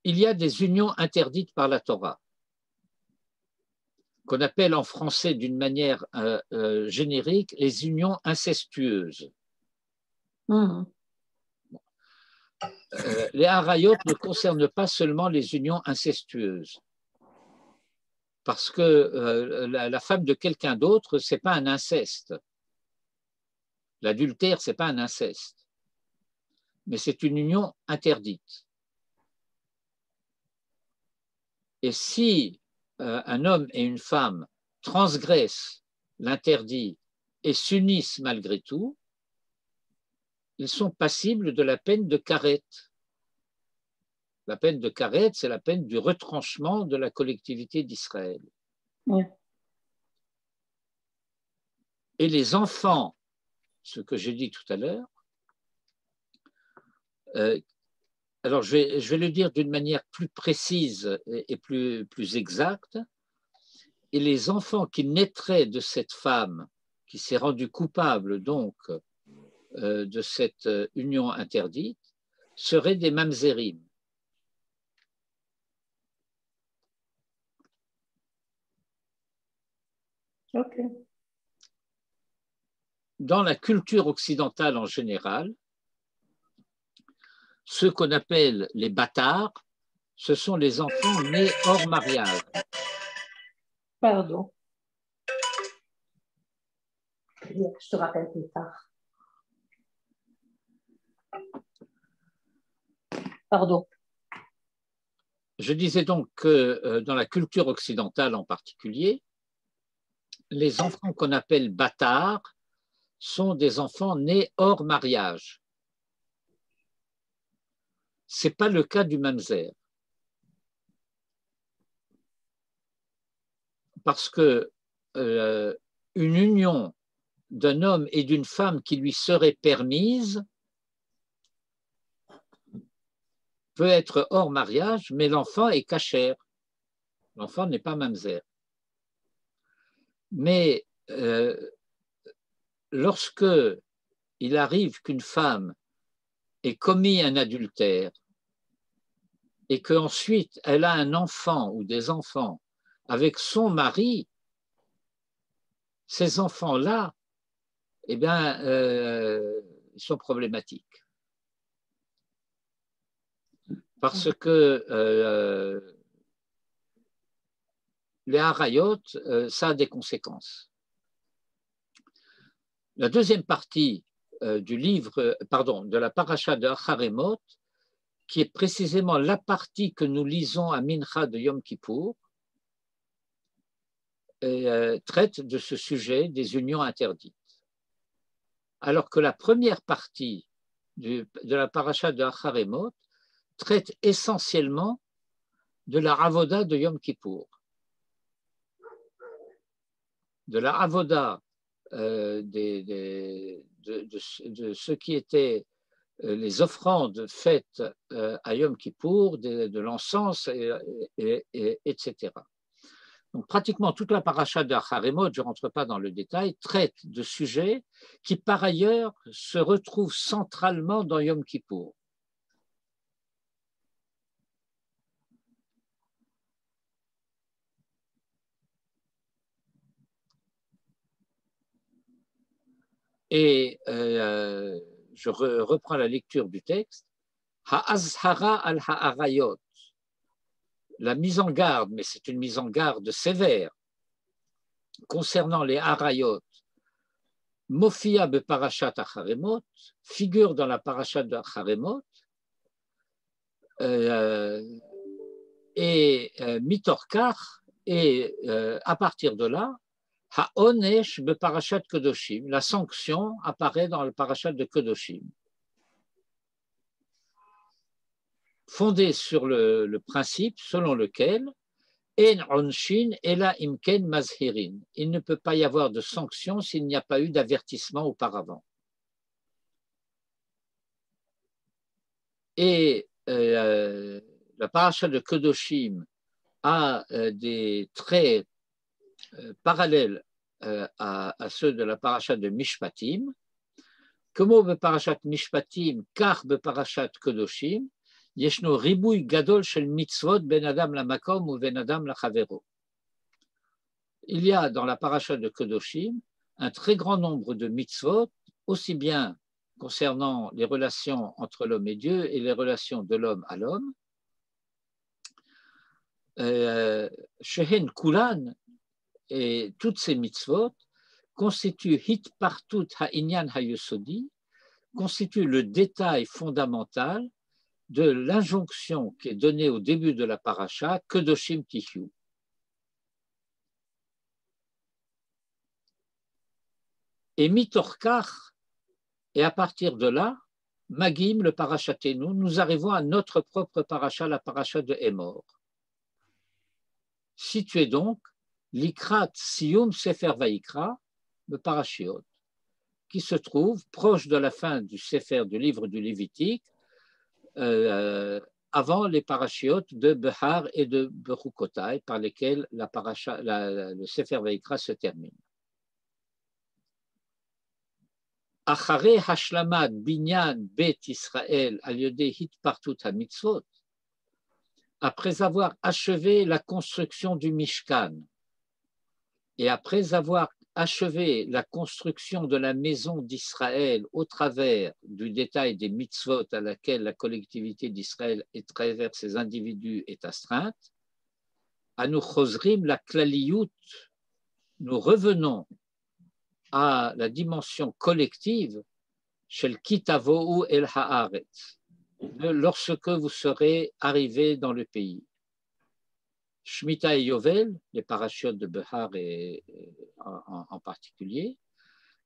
Il y a des unions interdites par la Torah, qu'on appelle en français d'une manière générique les unions incestueuses. Les harayot ne concernent pas seulement les unions incestueuses, parce que la femme de quelqu'un d'autre, ce n'est pas un inceste. L'adultère, ce n'est pas un inceste, mais c'est une union interdite. Et si un homme et une femme transgressent l'interdit et s'unissent malgré tout, ils sont passibles de la peine de karet. La peine de karet, c'est la peine du retranchement de la collectivité d'Israël. Oui. Et les enfants, ce que j'ai dit tout à l'heure, alors je vais le dire d'une manière plus précise et plus exacte. Et les enfants qui naîtraient de cette femme qui s'est rendue coupable donc de cette union interdite seraient des mamzerim. Ok. Dans la culture occidentale en général, ceux qu'on appelle les bâtards, ce sont les enfants nés hors mariage. Pardon. Je te rappelle plus tard. Pardon. Je disais donc que dans la culture occidentale en particulier, les enfants qu'on appelle bâtards sont des enfants nés hors mariage. Ce n'est pas le cas du mamzer. Parce que une union d'un homme et d'une femme qui lui serait permise peut être hors mariage, mais l'enfant est cachère. L'enfant n'est pas mamzer. Mais lorsque il arrive qu'une femme ait commis un adultère et qu'ensuite elle a un enfant ou des enfants avec son mari, ces enfants-là, eh bien, ils sont problématiques. Parce que les harayot, ça a des conséquences. La deuxième partie du livre, pardon, de la paracha de Acharemot, qui est précisément la partie que nous lisons à Mincha de Yom Kippour, traite de ce sujet des unions interdites. Alors que la première partie de la paracha de Acharemot traite essentiellement de la avoda de Yom Kippour. De la avoda de ce qui était les offrandes faites à Yom Kippour, de l'encens, etc. Donc pratiquement toute la paracha de Acharemot, je ne rentre pas dans le détail, traite de sujets qui par ailleurs se retrouvent centralement dans Yom Kippour. Et je reprends la lecture du texte. Ha'azhara al ha'arayot. La mise en garde, mais c'est une mise en garde sévère, concernant les harayot, Mofia be parashat Acharemot, figure dans la parashat de Acharemot, et mitorkar, et à partir de là, ha'onesh be parashat Kedoshim, la sanction apparaît dans le parashat de Kedoshim. Fondé sur le principe selon lequel En onshin ela imken mazhirin. Il ne peut pas y avoir de sanction s'il n'y a pas eu d'avertissement auparavant. Et la paracha de Kedoshim a des traits parallèles à ceux de la paracha de Mishpatim. Comme be parashat Mishpatim, car be parashat Kedoshim, yeshno ribuy gadol shel mitzvot ben adam la makom ou ben adam la chavero. Il y a dans la paracha de Kedoshim un très grand nombre de mitzvot, aussi bien concernant les relations entre l'homme et Dieu et les relations de l'homme à l'homme. Shehen Kulan et toutes ces mitzvot constituent hitpartut ha'inyan ha'yusodi, constituent le détail fondamental de l'injonction qui est donnée au début de la paracha, Kedoshim Tihu. Et mitorkar, et à partir de là, Magim, le parachatenu, nous arrivons à notre propre paracha, la paracha de Emor. Situé donc, l'Ikrat Siyum Sefer Vaikra, le parashiot, qui se trouve proche de la fin du Sefer du livre du Lévitique, avant les parachiotes de Behar et de Bechukotai, par lesquels le Sefer Vayikra se termine. Achare hashlamad binyan bet Israël al yodei hitpartut hamitzvot, après avoir achevé la construction du Mishkan et après avoir achevé la construction de la maison d'Israël au travers du détail des mitzvot à laquelle la collectivité d'Israël et travers ses individus est astreinte, anu chozrim la klaliyut, nous revenons à la dimension collective shel kitavohu el haaretz, lorsque vous serez arrivés dans le pays. Shemitah et Yovel, les parachutes de Behar en particulier,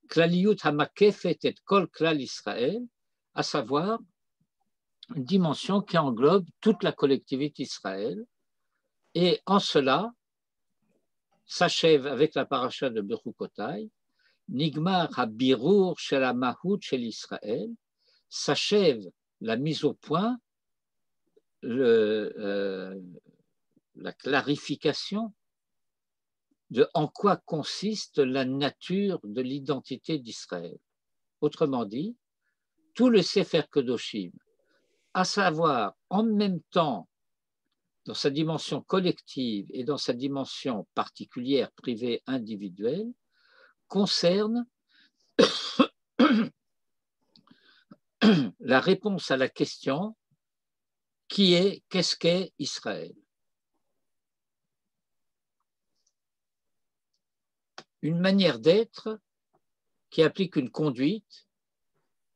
Klaliyut hamakefet et kol klal Israël, à savoir une dimension qui englobe toute la collectivité d'Israël, et en cela s'achève avec la paracha de Bechukotai, Nigmar habirur shel hamahut shel Israël, s'achève la mise au point, la clarification de en quoi consiste la nature de l'identité d'Israël. Autrement dit, tout le Sefer Kedoshim, à savoir en même temps dans sa dimension collective et dans sa dimension particulière, privée, individuelle, concerne la réponse à la question qu'est-ce qu'est Israël? Une manière d'être qui applique une conduite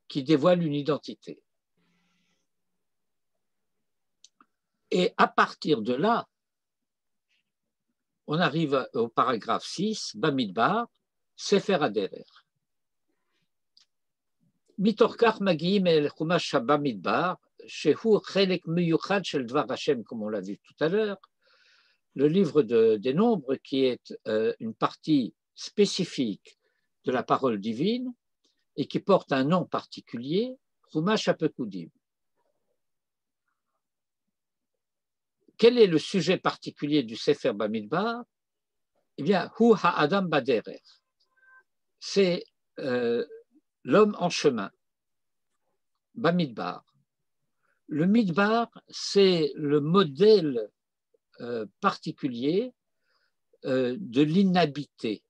qui dévoile une identité. Et à partir de là, on arrive au paragraphe 6, Bamidbar, Sefer Aderer. Mitorkach Magim el Chumash Bamidbar, Shehu Chelek Miyuchad Shel Dvar Hashem, comme on l'a vu tout à l'heure, le livre des nombres qui est une partie spécifique de la parole divine et qui porte un nom particulier, Chumash HaPekudim. Quel est le sujet particulier du Sefer Bamidbar? Eh bien, Hu Ha'adam Baderer. C'est l'homme en chemin. Bamidbar. Le Midbar, c'est le modèle particulier de l'inhabité,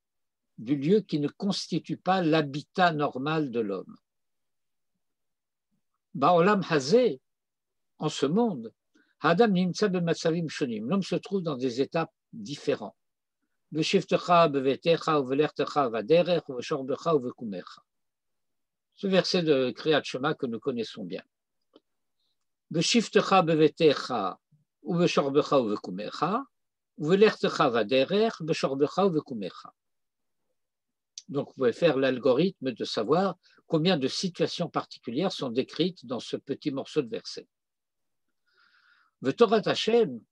du lieu qui ne constitue pas l'habitat normal de l'homme. Ba'olam hazeh, en ce monde, Adam nimtza b'matzavim shonim, l'homme se trouve dans des étapes différents. B'shivtecha b'vetecha uvelertecha vaderech uveshorbecha uvekumecha. Ce verset de Kriyat Shema que nous connaissons bien. B'shivtecha b'vetecha uveshorbecha uvekumecha uvelertecha vaderech b'shorbecha uvekumecha. Donc, vous pouvez faire l'algorithme de savoir combien de situations particulières sont décrites dans ce petit morceau de verset. Le Torah Hashem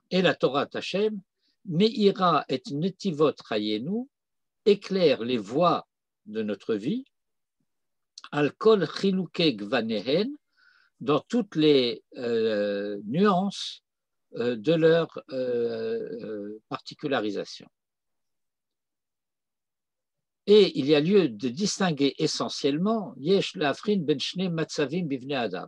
et la Torah Hashem, Meira et Netivot Chayenu, éclaire les voies de notre vie, Al Kol Chiluke Gvanehen, dans toutes les nuances de leur particularisation. Et il y a lieu de distinguer essentiellement Yesh Lafrin Ben Shne Matzavim Bivne Adam.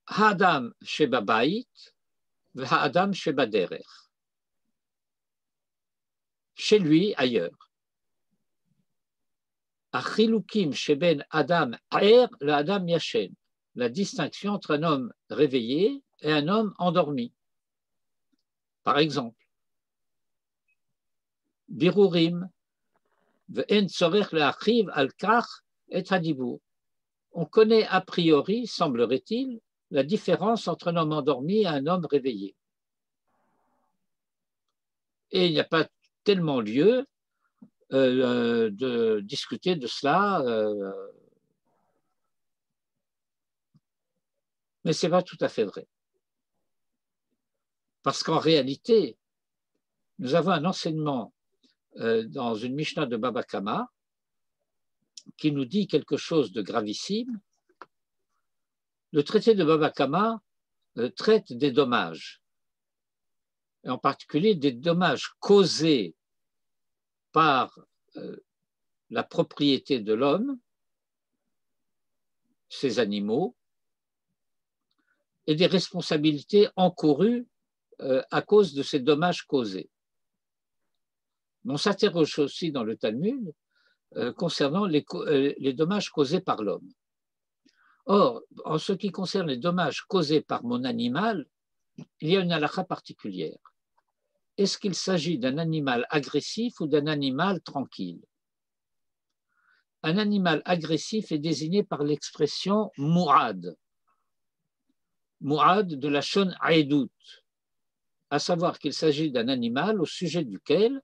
Ha'adam Sheba Bait V'Ha'adam Sheba Derech. Chez lui, ailleurs. Achilukim Sheben Adam Aer le Adam Yashen. La distinction entre un homme réveillé et un homme endormi. Par exemple, Birurim, ve'en tzorech le'achiv al kach et hadibur. On connaît a priori, semblerait-il, la différence entre un homme endormi et un homme réveillé. Et il n'y a pas tellement lieu de discuter de cela, mais ce n'est pas tout à fait vrai. Parce qu'en réalité, nous avons un enseignement dans une Mishnah de Baba Kama qui nous dit quelque chose de gravissime. Le traité de Baba Kama traite des dommages, et en particulier des dommages causés par la propriété de l'homme, ses animaux, et des responsabilités encourues à cause de ces dommages causés. On s'interroge aussi dans le Talmud concernant les dommages causés par l'homme. Or, en ce qui concerne les dommages causés par mon animal, il y a une halakha particulière. Est-ce qu'il s'agit d'un animal agressif ou d'un animal tranquille? Un animal agressif est désigné par l'expression mu'ad. Mu'ad de la shon aedut, à savoir qu'il s'agit d'un animal au sujet duquel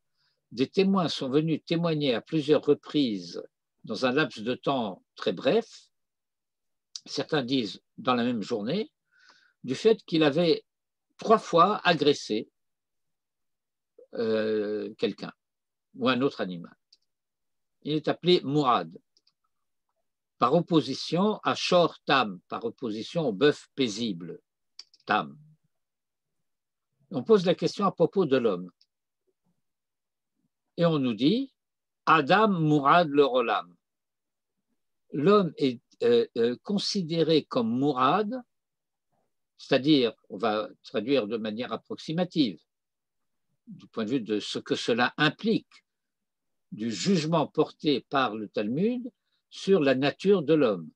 des témoins sont venus témoigner à plusieurs reprises dans un laps de temps très bref, certains disent dans la même journée, du fait qu'il avait 3 fois agressé quelqu'un ou un autre animal. Il est appelé Mourad, par opposition à Shor Tam, par opposition au bœuf paisible, Tam. On pose la question à propos de l'homme. Et on nous dit Adam Mourad le Rolam. L'homme est considéré comme Mourad, c'est-à-dire, on va traduire de manière approximative, du point de vue de ce que cela implique, du jugement porté par le Talmud sur la nature de l'homme.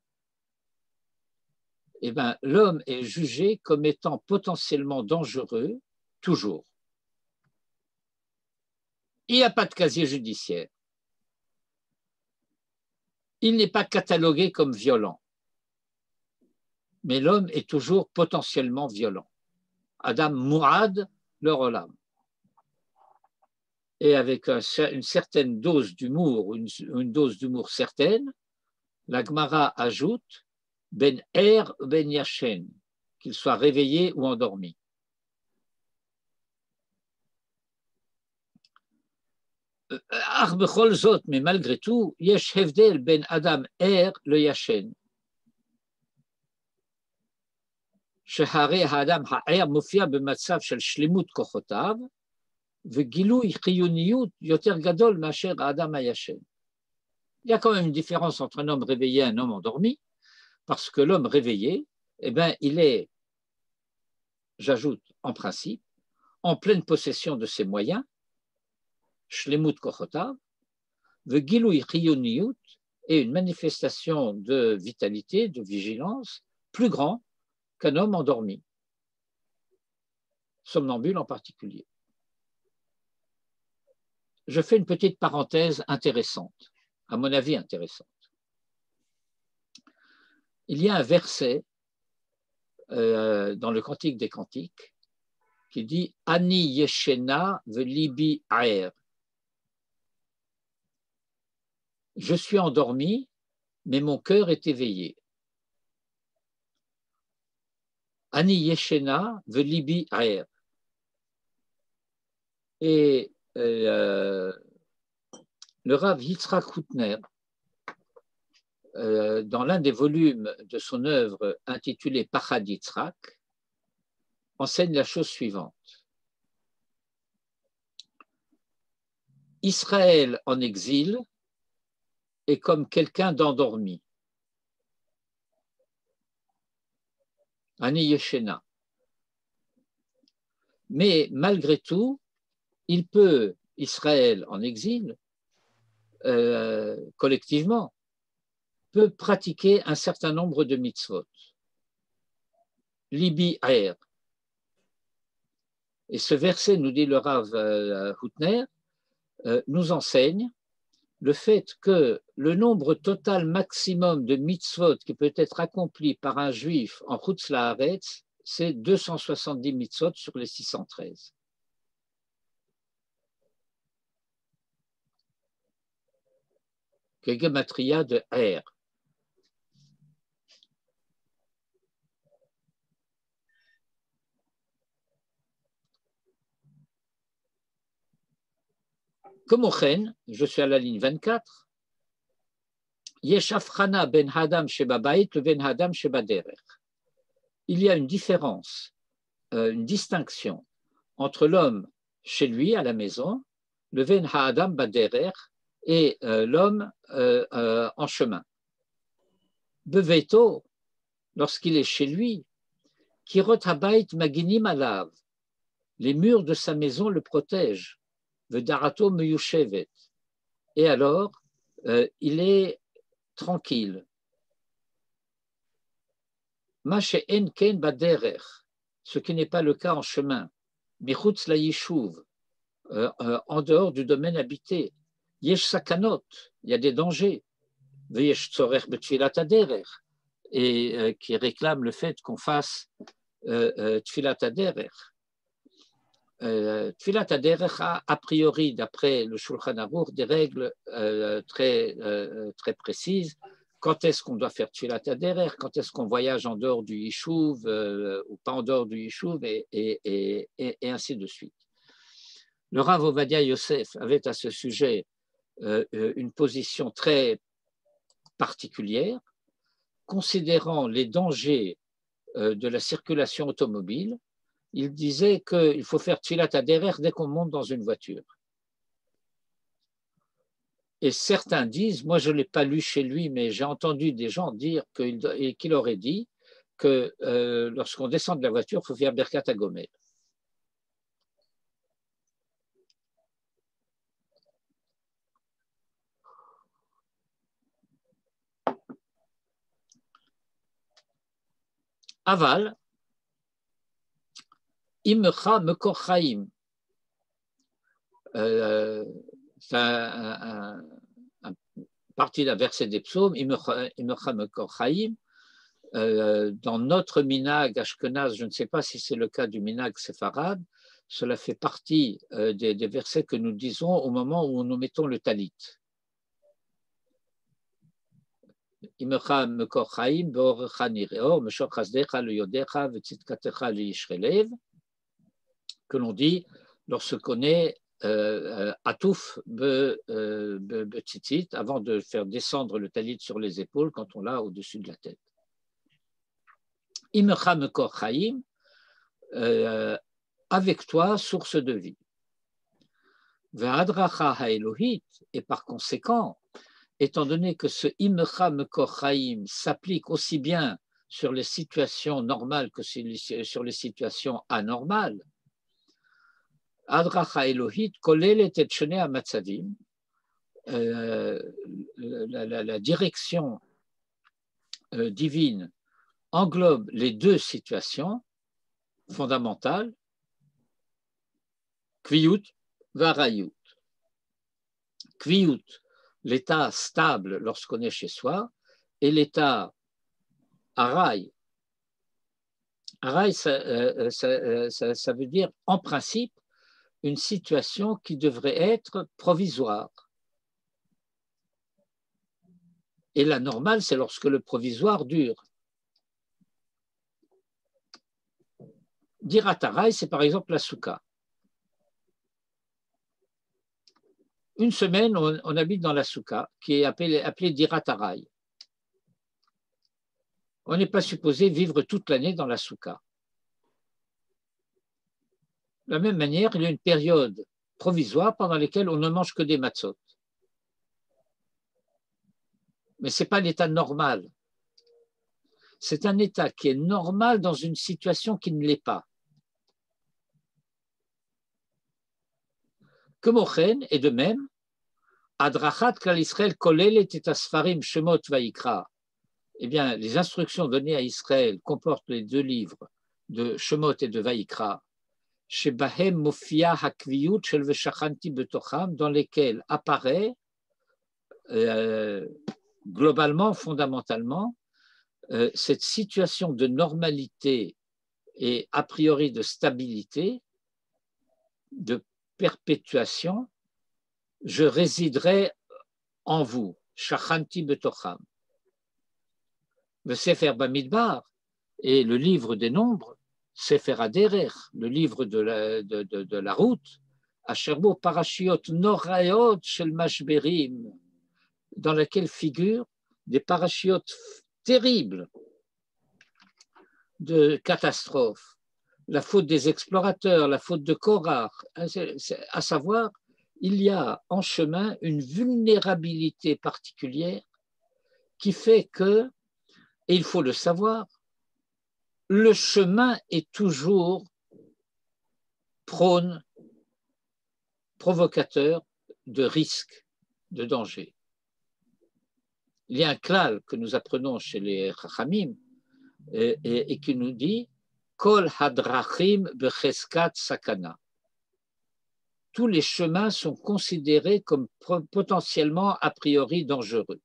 Eh bien, l'homme est jugé comme étant potentiellement dangereux, toujours. Il n'y a pas de casier judiciaire. Il n'est pas catalogué comme violent. Mais l'homme est toujours potentiellement violent. Adam Mourad le Rolam. Et avec une certaine dose d'humour, une dose d'humour certaine, la Gemara ajoute Ben Er Ben Yashen, qu'il soit réveillé ou endormi. Mais malgré tout, Yesh Hevdel Ben Adam Er le Yashen. שהרי האדם הער מופיע במצב של שלמות כוחותיו, וגילוי חיוניות יותר גדול מאשר האדם הישן. Il y a quand même une différence entre un homme réveillé et un homme endormi, parce que l'homme réveillé, eh bien, il est, j'ajoute en principe, en pleine possession de ses moyens, shlemut kochotav, vegilui chiyoniyut, et une manifestation de vitalité, de vigilance, plus grand qu'un homme endormi, somnambule en particulier. Je fais une petite parenthèse intéressante, à mon avis intéressante. Il y a un verset dans le Cantique des Cantiques qui dit « Ani yeshena velibi aer » Je suis endormi, mais mon cœur est éveillé. Ani yeshena velibi aer. Et le Rav Yitzhak Hutner, dans l'un des volumes de son œuvre intitulée Pachad Yitzhak, enseigne la chose suivante. Israël en exil est comme quelqu'un d'endormi. Ani Yeshena. Mais malgré tout, il peut, Israël en exil, collectivement, peut pratiquer un certain nombre de mitzvot. Libi aer. Et ce verset, nous dit le Rav Hutner, nous enseigne le fait que le nombre total maximum de mitzvot qui peut être accompli par un juif en Chutz La'aretz, c'est 270 mitzvot sur les 613. Que gematria de R. Comme au Chen, je suis à la ligne 24, Yesh afchana ben hadam shebabait ben hadam shebaderech. Il y a une différence, une distinction entre l'homme chez lui à la maison, le ben hadam baderech, et l'homme en chemin. Beveto, lorsqu'il est chez lui, kirot habayit maginim alav, les murs de sa maison le protègent. Vedarato meyushevet. Et alors, il est tranquille. Mashe en ken baderech, ce qui n'est pas le cas en chemin. Michutz la yishuv, en dehors du domaine habité. Yesh sakanot, il y a des dangers. Veyesh tzorech betfilat haderech, et qui réclame le fait qu'on fasse tfilat haderech. Tfilat haderech a priori, d'après le Shulchan Aruch, des règles très précises. Quand est-ce qu'on doit faire tfilat haderech, quand est-ce qu'on voyage en dehors du yishuv ou pas en dehors du yishuv, et ainsi de suite. Le Rav Ovadia Yosef avait à ce sujet une position très particulière, considérant les dangers de la circulation automobile. Il disait qu'il faut faire tfilat haderech dès qu'on monte dans une voiture. Et certains disent, moi je ne l'ai pas lu chez lui, mais j'ai entendu des gens dire qu'il aurait dit que lorsqu'on descend de la voiture, il faut faire Birkat HaGomel. Aval, Imcha Mekor Chaim. C'est un partie d'un verset des psaumes, Imcha Mekor Chaim. Dans notre minag ashkenaz, je ne sais pas si c'est le cas du minag séfarade, cela fait partie des versets que nous disons au moment où nous mettons le talit. Imcha Mekor Chaim, Be'orecha Nireor, Meshor Chasdecha Leyodecha, Vetzitkatecha Leyishrelev, que l'on dit lorsqu'on est atouf betzitzit, avant de faire descendre le talit sur les épaules quand on l'a au-dessus de la tête. Imcha Mekor Chaim, avec toi, source de vie. Ve'adracha ha'elohit, et par conséquent, étant donné que ce Imcha Mekor Chaim s'applique aussi bien sur les situations normales que sur les situations anormales, Adracha Elohit kolelet et shonei hamatzavim, la direction divine englobe les deux situations fondamentales, kviyut varayut. Kviyut, l'état stable lorsqu'on est chez soi, et l'état aray. Aray, ça veut dire en principe une situation qui devrait être provisoire. Et la normale, c'est lorsque le provisoire dure. Dirat Aray, c'est par exemple la souka. Une semaine, on habite dans la souka, qui est appelée Dirat Aray. On n'est pas supposé vivre toute l'année dans la souka. De la même manière, il y a une période provisoire pendant laquelle on ne mange que des matzot. Mais ce n'est pas l'état normal. C'est un état qui est normal dans une situation qui ne l'est pas. Kemochen, et de même, Adrachat Klal Israël kolelet et asfarim shemot vayikra. Eh bien, les instructions données à Israël comportent les deux livres de Shemot et de Vayikra, Shebahem Mofia Hakviyut Shel Veshachanti Betocham, dans lesquels apparaît globalement, fondamentalement, cette situation de normalité et a priori de stabilité, de perpétuation. Je résiderai en vous, Shachanti Betocham. Le Sefer Bamidbar et le livre des nombres, Sefer Aderech, le livre de la route, Asherbo Parashiot Noraot Shel Mashberim, dans laquelle figurent des parachiotes terribles de catastrophes, la faute des explorateurs, la faute de Korach, à savoir, il y a en chemin une vulnérabilité particulière qui fait que, et il faut le savoir, le chemin est toujours prône, provocateur de risques, de dangers. Il y a un klal que nous apprenons chez les Chachamim et qui nous dit Kol hadrachim becheskat sakana. Tous les chemins sont considérés comme potentiellement a priori dangereux.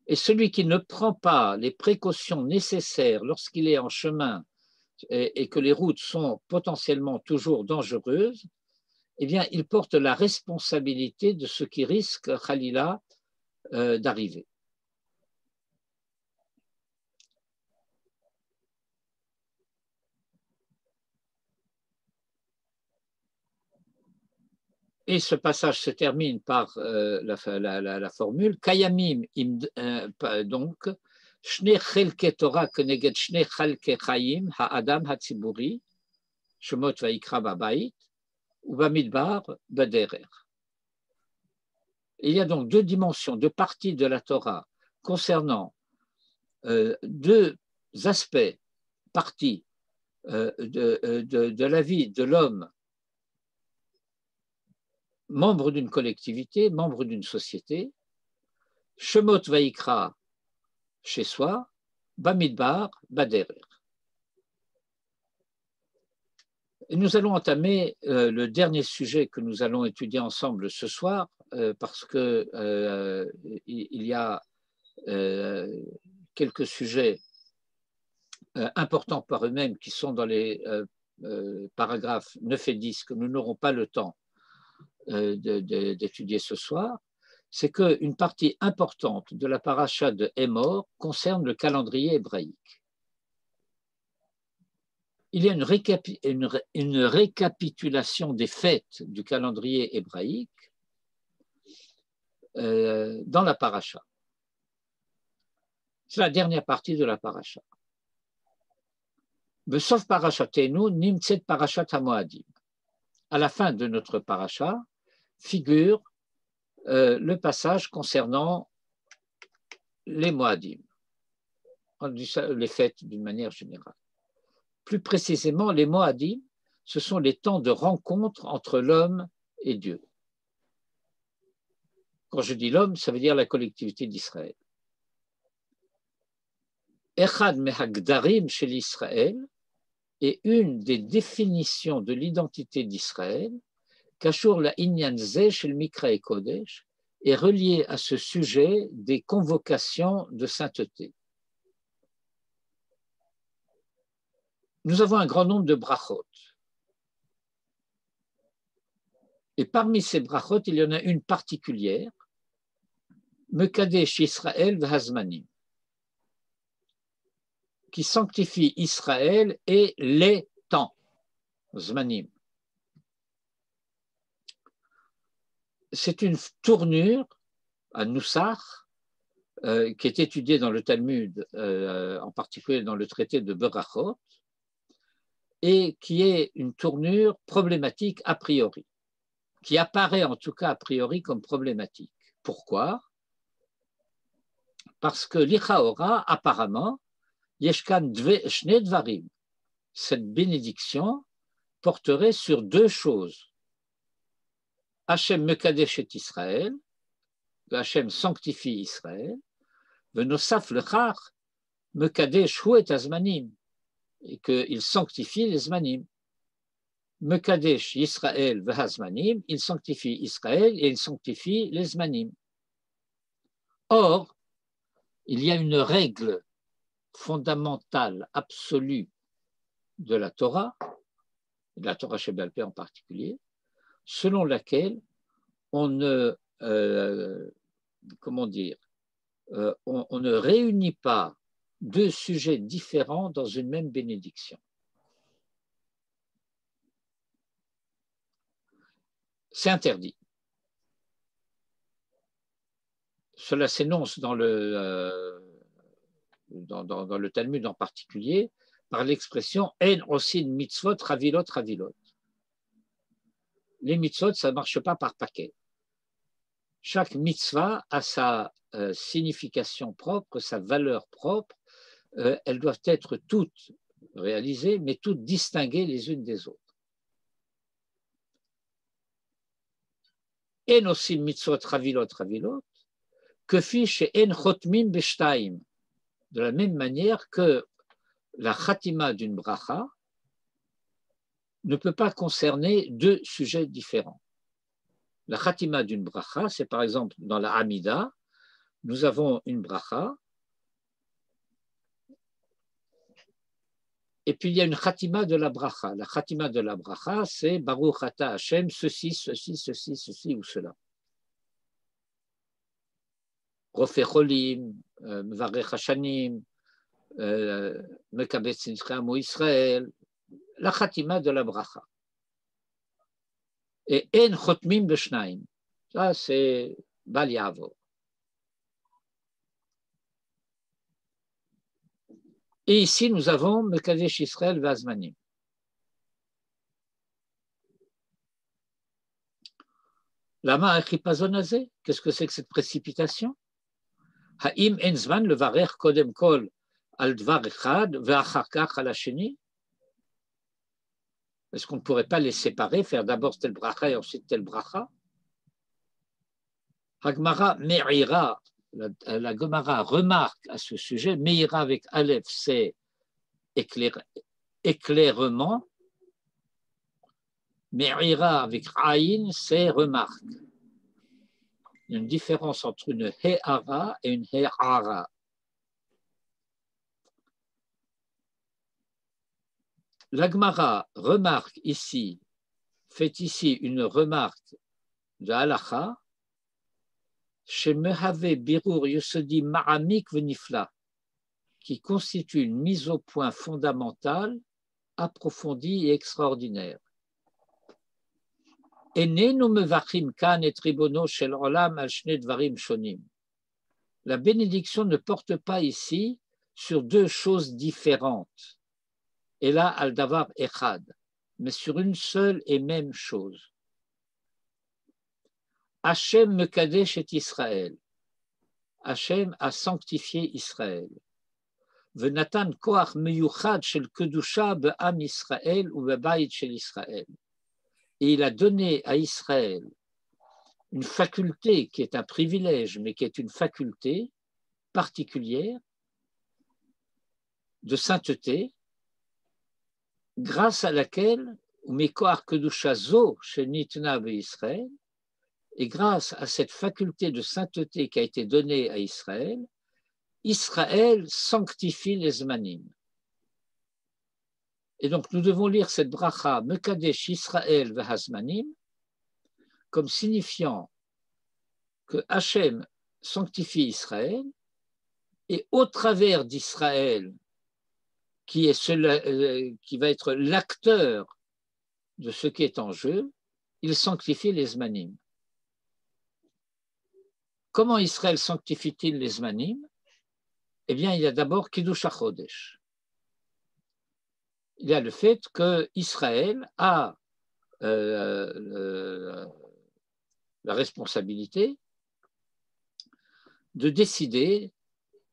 Et celui qui ne prend pas les précautions nécessaires lorsqu'il est en chemin et que les routes sont potentiellement toujours dangereuses, eh bien, il porte la responsabilité de ce qui risque, Khalila, d'arriver. Et ce passage se termine par la formule Kayamim, donc, Shne Chelke Torah Keneged Shne Chelke Chaim, Ha'adam Hatziburi, Shemot Vaikra Babait, ou Bamidbar Baderer. Il y a donc deux dimensions, deux parties de la Torah concernant deux aspects, parties de la vie de l'homme, membre d'une collectivité, membre d'une société, Shemot Vaikra chez soi, Bamidbar, Baderer. Et nous allons entamer le dernier sujet que nous allons étudier ensemble ce soir, parce qu'il y a quelques sujets importants par eux-mêmes qui sont dans les paragraphes 9 et 10 que nous n'aurons pas le temps d'étudier ce soir. C'est qu'une partie importante de la paracha de Hémor concerne le calendrier hébraïque. Il y a une récapitulation des fêtes du calendrier hébraïque dans la paracha. C'est la dernière partie de la paracha. Besof parachatenu nimtset parachat hamoadim. À la fin de notre paracha figure le passage concernant les Moadim, les fêtes d'une manière générale. Plus précisément, les Moadim, ce sont les temps de rencontre entre l'homme et Dieu. Quand je dis l'homme, ça veut dire la collectivité d'Israël. Echad mehagdarim chez l'Israël est une des définitions de l'identité d'Israël, Kashur la inyan ze chez le Mikra et Kodesh, est relié à ce sujet des convocations de sainteté. Nous avons un grand nombre de brachot. Et parmi ces brachot, il y en a une particulière, Mekadesh Israël v'hazmanim, qui sanctifie Israël et les temps, zmanim. C'est une tournure à Noussach, qui est étudiée dans le Talmud, en particulier dans le traité de Berachot, et qui est une tournure problématique a priori, qui apparaît en tout cas a priori comme problématique. Pourquoi? Parce que l'Ichaora, apparemment, Yeshkan Shne Dvarim, cette bénédiction porterait sur deux choses. Hachem Mekadesh et Israël, Hachem sanctifie Israël, Venosaf Lechach Mekadesh Hu et Azmanim, et qu'il sanctifie les Zmanim. Mekadesh Israël v'hazmanim, il sanctifie Israël et il sanctifie les Zmanim. Or, il y a une règle fondamentale, absolue de la Torah Sheba'al Peh en particulier, selon laquelle on ne, on ne réunit pas deux sujets différents dans une même bénédiction. C'est interdit. cela s'énonce dans le Talmud en particulier, par l'expression « En osin mitzvot ravilot ravilot ». Les mitzvot, ça ne marche pas par paquet. Chaque mitzvah a sa signification propre, sa valeur propre. Elles doivent être toutes réalisées, mais toutes distinguées les unes des autres. En osin mitzvot ravilot ravilot, que fiche en chotmim beshtaim. De la même manière que la khatima d'une bracha ne peut pas concerner deux sujets différents. La khatima d'une bracha, c'est par exemple dans la Hamida, nous avons une bracha, et puis il y a une khatima de la bracha. La khatima de la bracha, c'est Baruch Ata Hashem, ceci, ceci, ceci, ceci ou cela. Rofeh cholim, Mevarech hashanim, Mekabetz nitchei amo Israël, la khatima de la bracha. Et en chotmim b'shnaim, ça c'est Bal Ya'avor. Et ici nous avons Mekadesh Israël v'azmanim. Lama achipazon hazeh, qu'est-ce que c'est que cette précipitation? Ha'im en zman levarech kodem kol al dvar echad ve'achar kach al hasheni? Est-ce qu'on ne pourrait pas les séparer, faire d'abord tel bracha et ensuite tel bracha? Hagmara me'ira, la Gemara remarque à ce sujet, me'ira avec Aleph, c'est éclairement, me'ira avec Aïn, c'est remarque. Il y a une différence entre une he'ara et une he'ara. La Gemara remarque ici, fait ici une remarque de halacha, chez Mehave Birur Yosodi Ma'amik Venifla, qui constitue une mise au point fondamentale, approfondie et extraordinaire. Enenu mevachim kan et ribono shel olam al shnei dvarim shonim. La bénédiction ne porte pas ici sur deux choses différentes. Et là, al davar echad, mais sur une seule et même chose. Hachem mekadesh et Israël. Hachem a sanctifié Israël. Venatan koach meyuchad shel kedusha be'am Israël ou be'bayit shel Israël. Et il a donné à Israël une faculté qui est un privilège, mais qui est une faculté particulière de sainteté, grâce à laquelle, et grâce à cette faculté de sainteté qui a été donnée à Israël, Israël sanctifie les Zmanim. Et donc nous devons lire cette bracha Mekadesh Israël v'hazmanim comme signifiant que Hachem sanctifie Israël et au travers d'Israël, qui va être l'acteur de ce qui est en jeu, il sanctifie les Zmanim. Comment Israël sanctifie-t-il les Zmanim? Eh bien, il y a d'abord Kiddush HaChodesh. Il y a le fait qu'Israël a la responsabilité de décider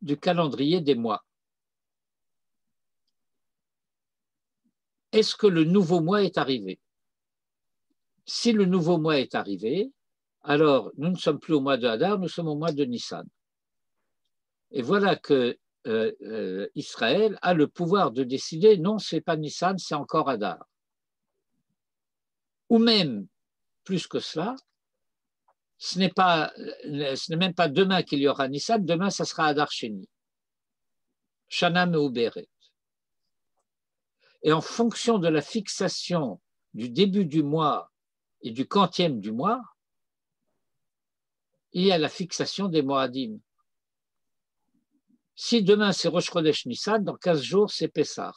du calendrier des mois. Est-ce que le nouveau mois est arrivé? Si le nouveau mois est arrivé, alors nous ne sommes plus au mois de Hadar, nous sommes au mois de Nissan. Et voilà que Israël a le pouvoir de décider, non, ce n'est pas Nissan, c'est encore Hadar. Ou même, plus que cela, ce n'est même pas demain qu'il y aura Nissan, demain ça sera Hadar Sheni. Shana Meuberet. Et en fonction de la fixation du début du mois et du quantième du mois, il y a la fixation des Moadim. Si demain c'est Rosh Chodesh Nissan, dans 15 jours c'est Pessah.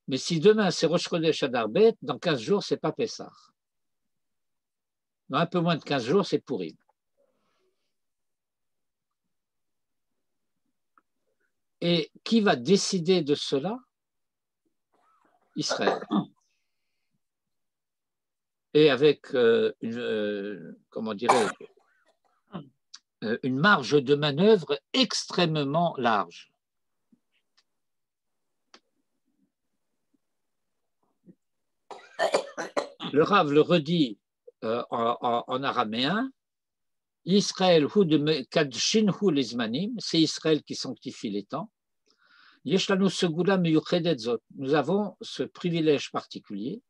Mais si demain c'est Rosh Chodesh Adar Bet, dans 15 jours c'est pas Pessah. Dans un peu moins de 15 jours, c'est Pourim. Et qui va décider de cela? Israël. Et avec comment dirais-je, une marge de manœuvre extrêmement large. Le Rav le redit en araméen, Israël hu de kadshin hu lizmanim, c'est Israël qui sanctifie les temps. Yeshlanu segula meyuchedet zot, nous avons ce privilège particulier.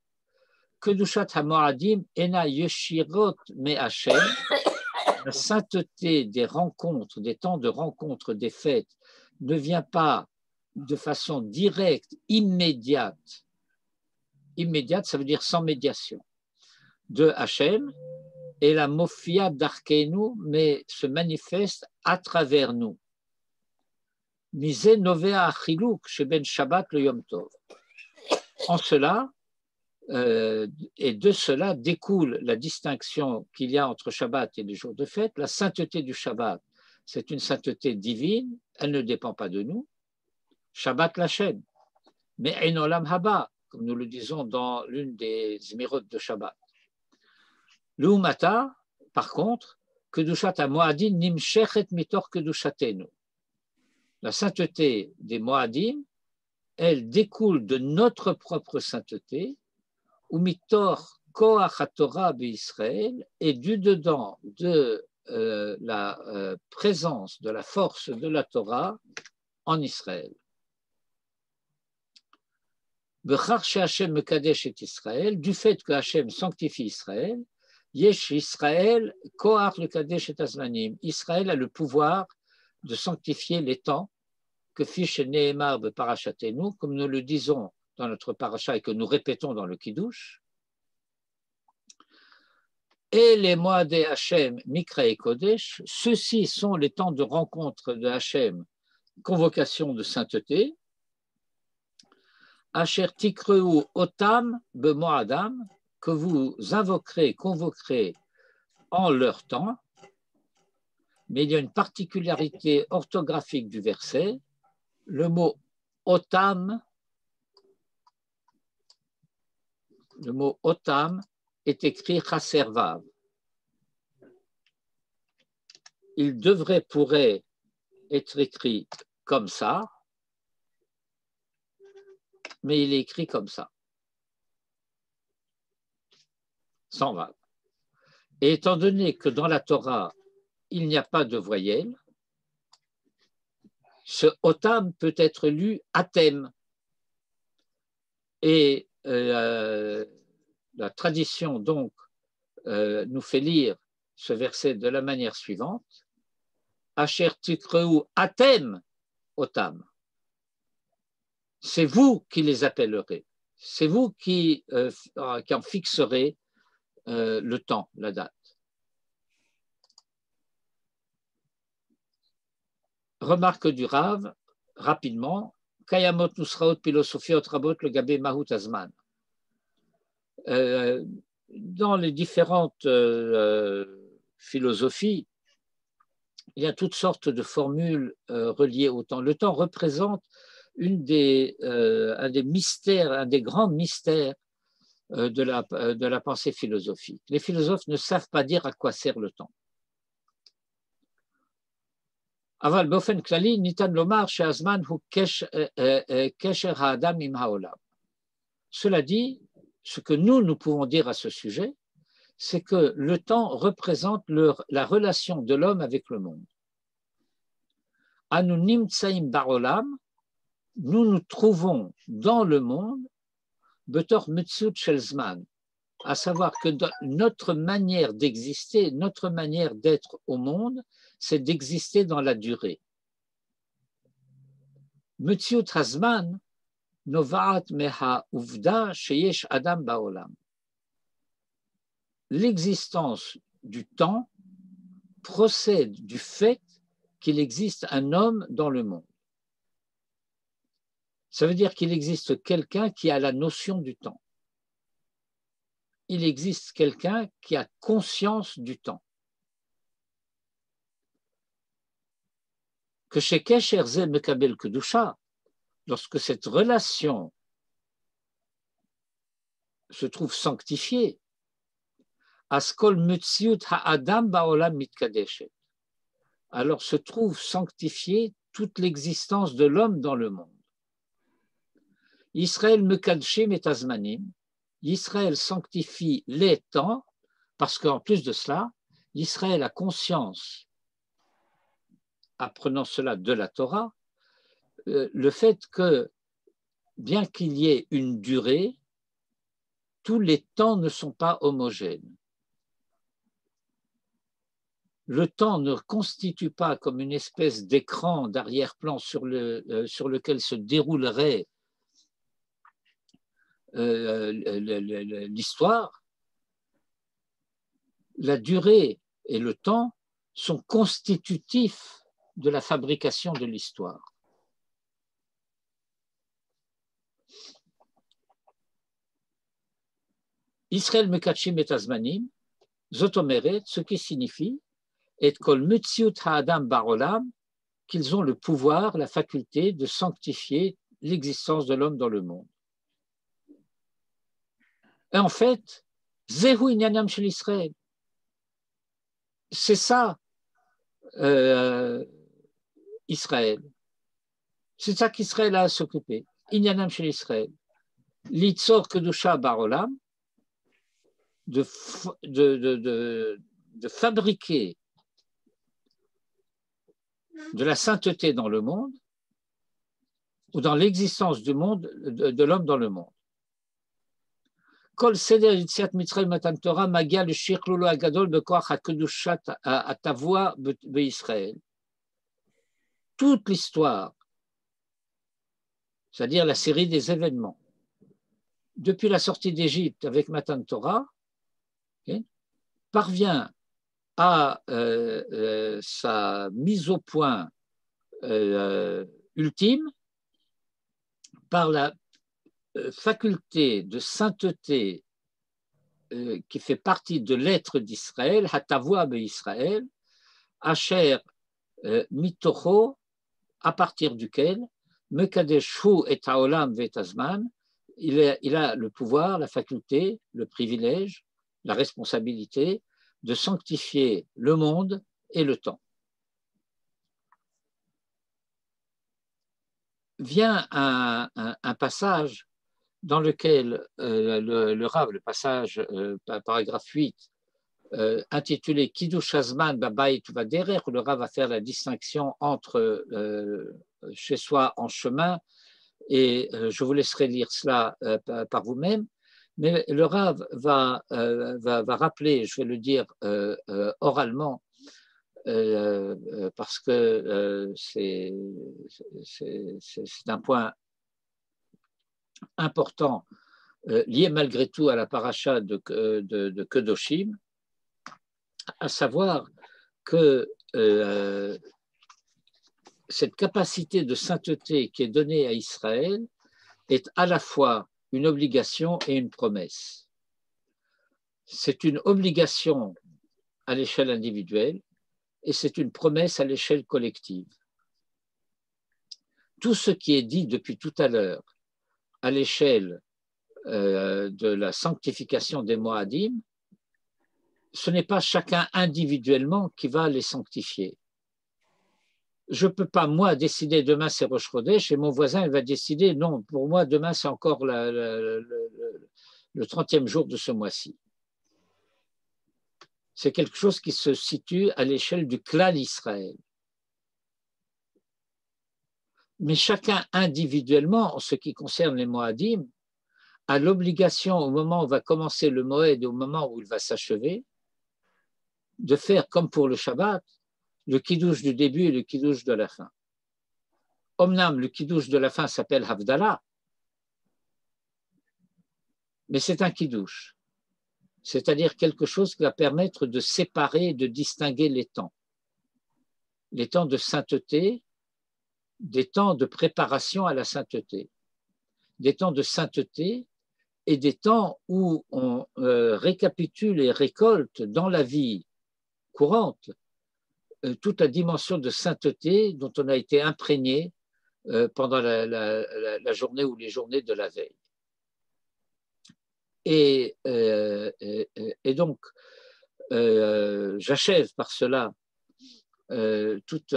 Kedushat hamoadim ena yeshirot me Hashem, la sainteté des rencontres, des temps de rencontre, des fêtes, ne vient pas de façon directe, immédiate. Immédiate, ça veut dire sans médiation, de Hachem, et la mofia d'Arkeinu, mais se manifeste à travers nous. Mise novea achiluk chez Ben Shabbat le Yom Tov. En cela, et de cela découle la distinction qu'il y a entre Shabbat et les jours de fête. La sainteté du Shabbat, c'est une sainteté divine, elle ne dépend pas de nous. Shabbat l'Hachem, mais en olam haba, comme nous le disons dans l'une des émirotes de Shabbat. L'umata, par contre, kedushat hamoadim nimshechet mitor kedushatenu. La sainteté des moadim, elle découle de notre propre sainteté, ou mitor koach haTorah b'Israël, et du dedans de la présence de la force de la Torah en Israël. Bechar sheHashem mekadesh et Israël, du fait que Hashem sanctifie Israël, yesh Israël koach le kadesh et azmanim. Israël a le pouvoir de sanctifier les temps, que fiche Nehemar beparashatenu, comme nous le disons dans notre paracha et que nous répétons dans le Kiddush. Et les mois de Hachem, Mikra et Kodesh, ceux-ci sont les temps de rencontre de Hachem, convocation de sainteté. Asher tikreu otam bemoadam, que vous invoquerez, convoquerez en leur temps. Mais il y a une particularité orthographique du verset. Le mot otam, est écrit chaser vav. Il pourrait être écrit comme ça, mais il est écrit comme ça, sans vav. Et étant donné que dans la Torah, il n'y a pas de voyelle, ce otam peut être lu atem. Et la tradition donc nous fait lire ce verset de la manière suivante. Asher tikreu atem otam. C'est vous qui les appellerez. C'est vous qui en fixerez le temps, la date. Remarque du Rav, rapidement, Kayamot Nusraot Pilosophiot Rabot le Gabé Mahut Azman. Dans les différentes philosophies, il y a toutes sortes de formules reliées au temps. Le temps représente un des mystères, un des grands mystères de la pensée philosophique. Les philosophes ne savent pas dire à quoi sert le temps. Aval באופן כללי ניתן לומר שהזמן הוא קשר האדם עם העולם. Cela dit, ce que nous pouvons dire à ce sujet, c'est que le temps représente la relation de l'homme avec le monde. Anu nimtsaim barolam, nous nous trouvons dans le monde, betor mitzut shel zman, à savoir que notre manière d'exister, notre manière d'être au monde, c'est d'exister dans la durée. Metziut hazman novaat meha uvda sheyesh adam baolam. L'existence du temps procède du fait qu'il existe un homme dans le monde. Ça veut dire qu'il existe quelqu'un qui a la notion du temps. il existe quelqu'un qui a conscience du temps. Que chez Kesher Ze Mekabel Kedusha, lorsque cette relation se trouve sanctifiée, Askol Mutziut Ha'adam Ba'olam Mitkadeshet, alors se trouve sanctifiée toute l'existence de l'homme dans le monde. Israël Mekadshim et Azmanim, Israël sanctifie les temps, parce qu'en plus de cela, Israël a conscience, apprenant cela de la Torah, le fait que, bien qu'il y ait une durée, tous les temps ne sont pas homogènes. Le temps ne constitue pas comme une espèce d'écran d'arrière-plan sur lequel se déroulerait l'histoire. La durée et le temps sont constitutifs de la fabrication de l'histoire. Israël Mekachim et Azmanim, Zotomeret, ce qui signifie et kol mutziut ha'adam barolam, qu'ils ont le pouvoir, la faculté de sanctifier l'existence de l'homme dans le monde. Et en fait, Zehu inyanam shel Israël, c'est ça Israël. C'est ça qu'Israël a à s'occuper. Inyanam shel Israël. Litzor kedusha barolam, de fabriquer de la sainteté dans le monde ou dans l'existence du monde, de l'homme dans le monde. Kol seder yitziat Mitzrayim matan Torah magia le shirklolo agadol bekoach hakedushat atavua beIsraël. Toute l'histoire, c'est-à-dire la série des événements, depuis la sortie d'Égypte avec Matan Torah, okay, parvient à sa mise au point ultime par la faculté de sainteté qui fait partie de l'être d'Israël, Hatavua be'Israël, Asher mitocho, à partir duquel Mekadeshu et Haolam ve'et Azman, il a le pouvoir, la faculté, le privilège, la responsabilité de sanctifier le monde et le temps. Vient un passage dans lequel le Rav, le passage, paragraphe 8, intitulé Kiddush Hazman Babayit Vaderer, où le Rav va faire la distinction entre chez soi en chemin, et je vous laisserai lire cela par vous-même, mais le Rav va rappeler, je vais le dire oralement, parce que c'est un point important lié malgré tout à la paracha de Kedoshim, à savoir que cette capacité de sainteté qui est donnée à Israël est à la fois une obligation et une promesse. C'est une obligation à l'échelle individuelle et c'est une promesse à l'échelle collective. Tout ce qui est dit depuis tout à l'heure à l'échelle de la sanctification des Moadim, ce n'est pas chacun individuellement qui va les sanctifier. Je ne peux pas, moi, décider demain c'est Rosh Chodesh et mon voisin il va décider non, pour moi, demain c'est encore le 30e jour de ce mois-ci. C'est quelque chose qui se situe à l'échelle du clan Israël. Mais chacun individuellement, en ce qui concerne les Moadim, a l'obligation, au moment où va commencer le Moed et au moment où il va s'achever, de faire comme pour le Shabbat, le Kiddush du début et le Kiddush de la fin. Omnam, le Kiddush de la fin s'appelle Havdalah, mais c'est un Kiddush, c'est-à-dire quelque chose qui va permettre de séparer et de distinguer les temps de sainteté, des temps de préparation à la sainteté, des temps de sainteté et des temps où on récapitule et récolte dans la vie courante toute la dimension de sainteté dont on a été imprégné pendant la journée ou les journées de la veille. Et donc, j'achève par cela toute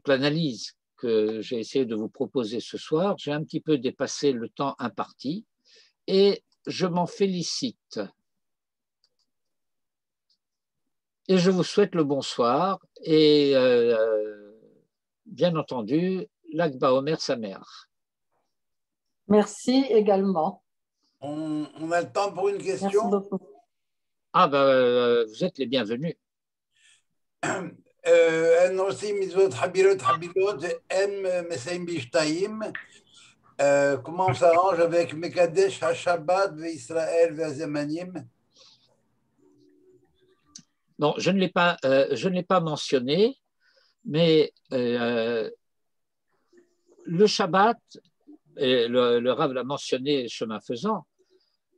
l'analyse que j'ai essayé de vous proposer ce soir. J'ai un petit peu dépassé le temps imparti et je m'en félicite. Et je vous souhaite le bonsoir et bien entendu, l'Akba Omer Samer. Merci également. On a le temps pour une question. Merci beaucoup. Ah, vous êtes les bienvenus. Comment on s'arrange avec Mekadesh HaShabbat Israël Zemanim? Non, je ne l'ai pas mentionné, mais le Shabbat, et le Rav l'a mentionné chemin faisant,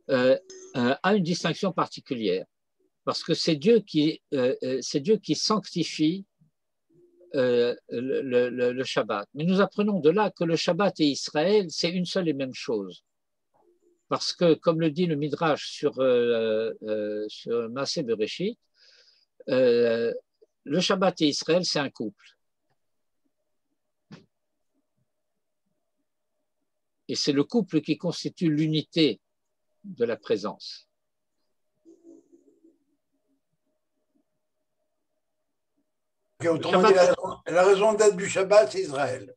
a une distinction particulière, parce que c'est Dieu qui sanctifie le Shabbat. Mais nous apprenons de là que le Shabbat et Israël, c'est une seule et même chose. Parce que, comme le dit le Midrash sur Maaseh Bereshit, le Shabbat et Israël, c'est un couple. Et c'est le couple qui constitue l'unité de la présence. Okay, autrement dit, la raison d'être du Shabbat, c'est Israël.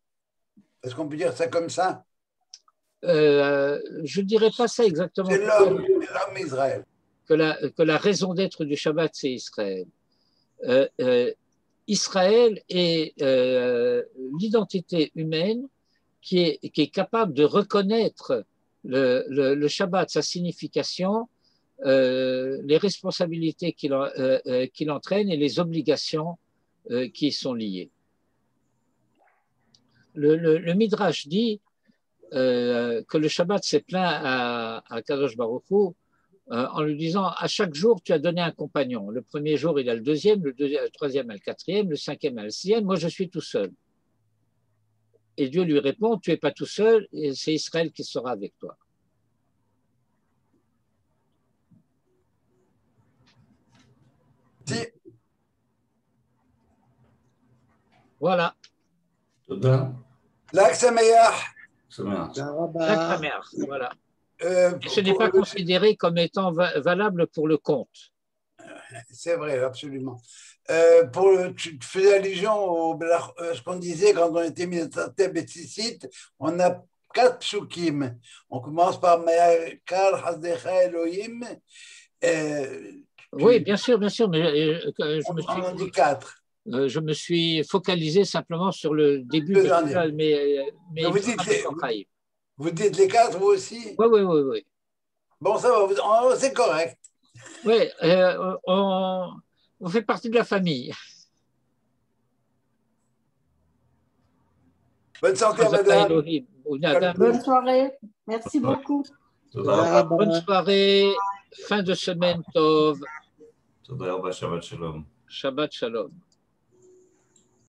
Est-ce qu'on peut dire ça comme ça? Je ne dirais pas ça exactement. C'est l'homme Israël. Que la raison d'être du Shabbat, c'est Israël. Israël est l'identité humaine qui est capable de reconnaître le Shabbat, sa signification, les responsabilités qu'il entraîne et les obligations qui y sont liées. Le Midrash dit que le Shabbat s'est plaint à Kadosh Baruch Hu en lui disant à chaque jour tu as donné un compagnon. Le premier jour il a le deuxième, le troisième a le quatrième, le cinquième a le sixième, moi je suis tout seul. Et Dieu lui répond, tu n'es pas tout seul, et c'est Israël qui sera avec toi. Si. Voilà. Lag Sameach. Voilà. Ce n'est pas considéré comme étant valable pour le compte. C'est vrai, absolument. Tu faisais allusion à ce qu'on disait quand on était mis à Betsissit, on a 4 psukim. On commence par Me'akar Hasdecha Elohim. Oui, bien sûr, mais je me suis focalisé simplement sur le début de Shulal, mais vous dites les 4 vous aussi? Oui. Bon, ça va, c'est correct. Oui, on fait partie de la famille. Bonne santé, madame. Bonne soirée. Merci beaucoup. Bonne soirée. Fin de semaine, Tov. Shabbat shalom. Shabbat shalom.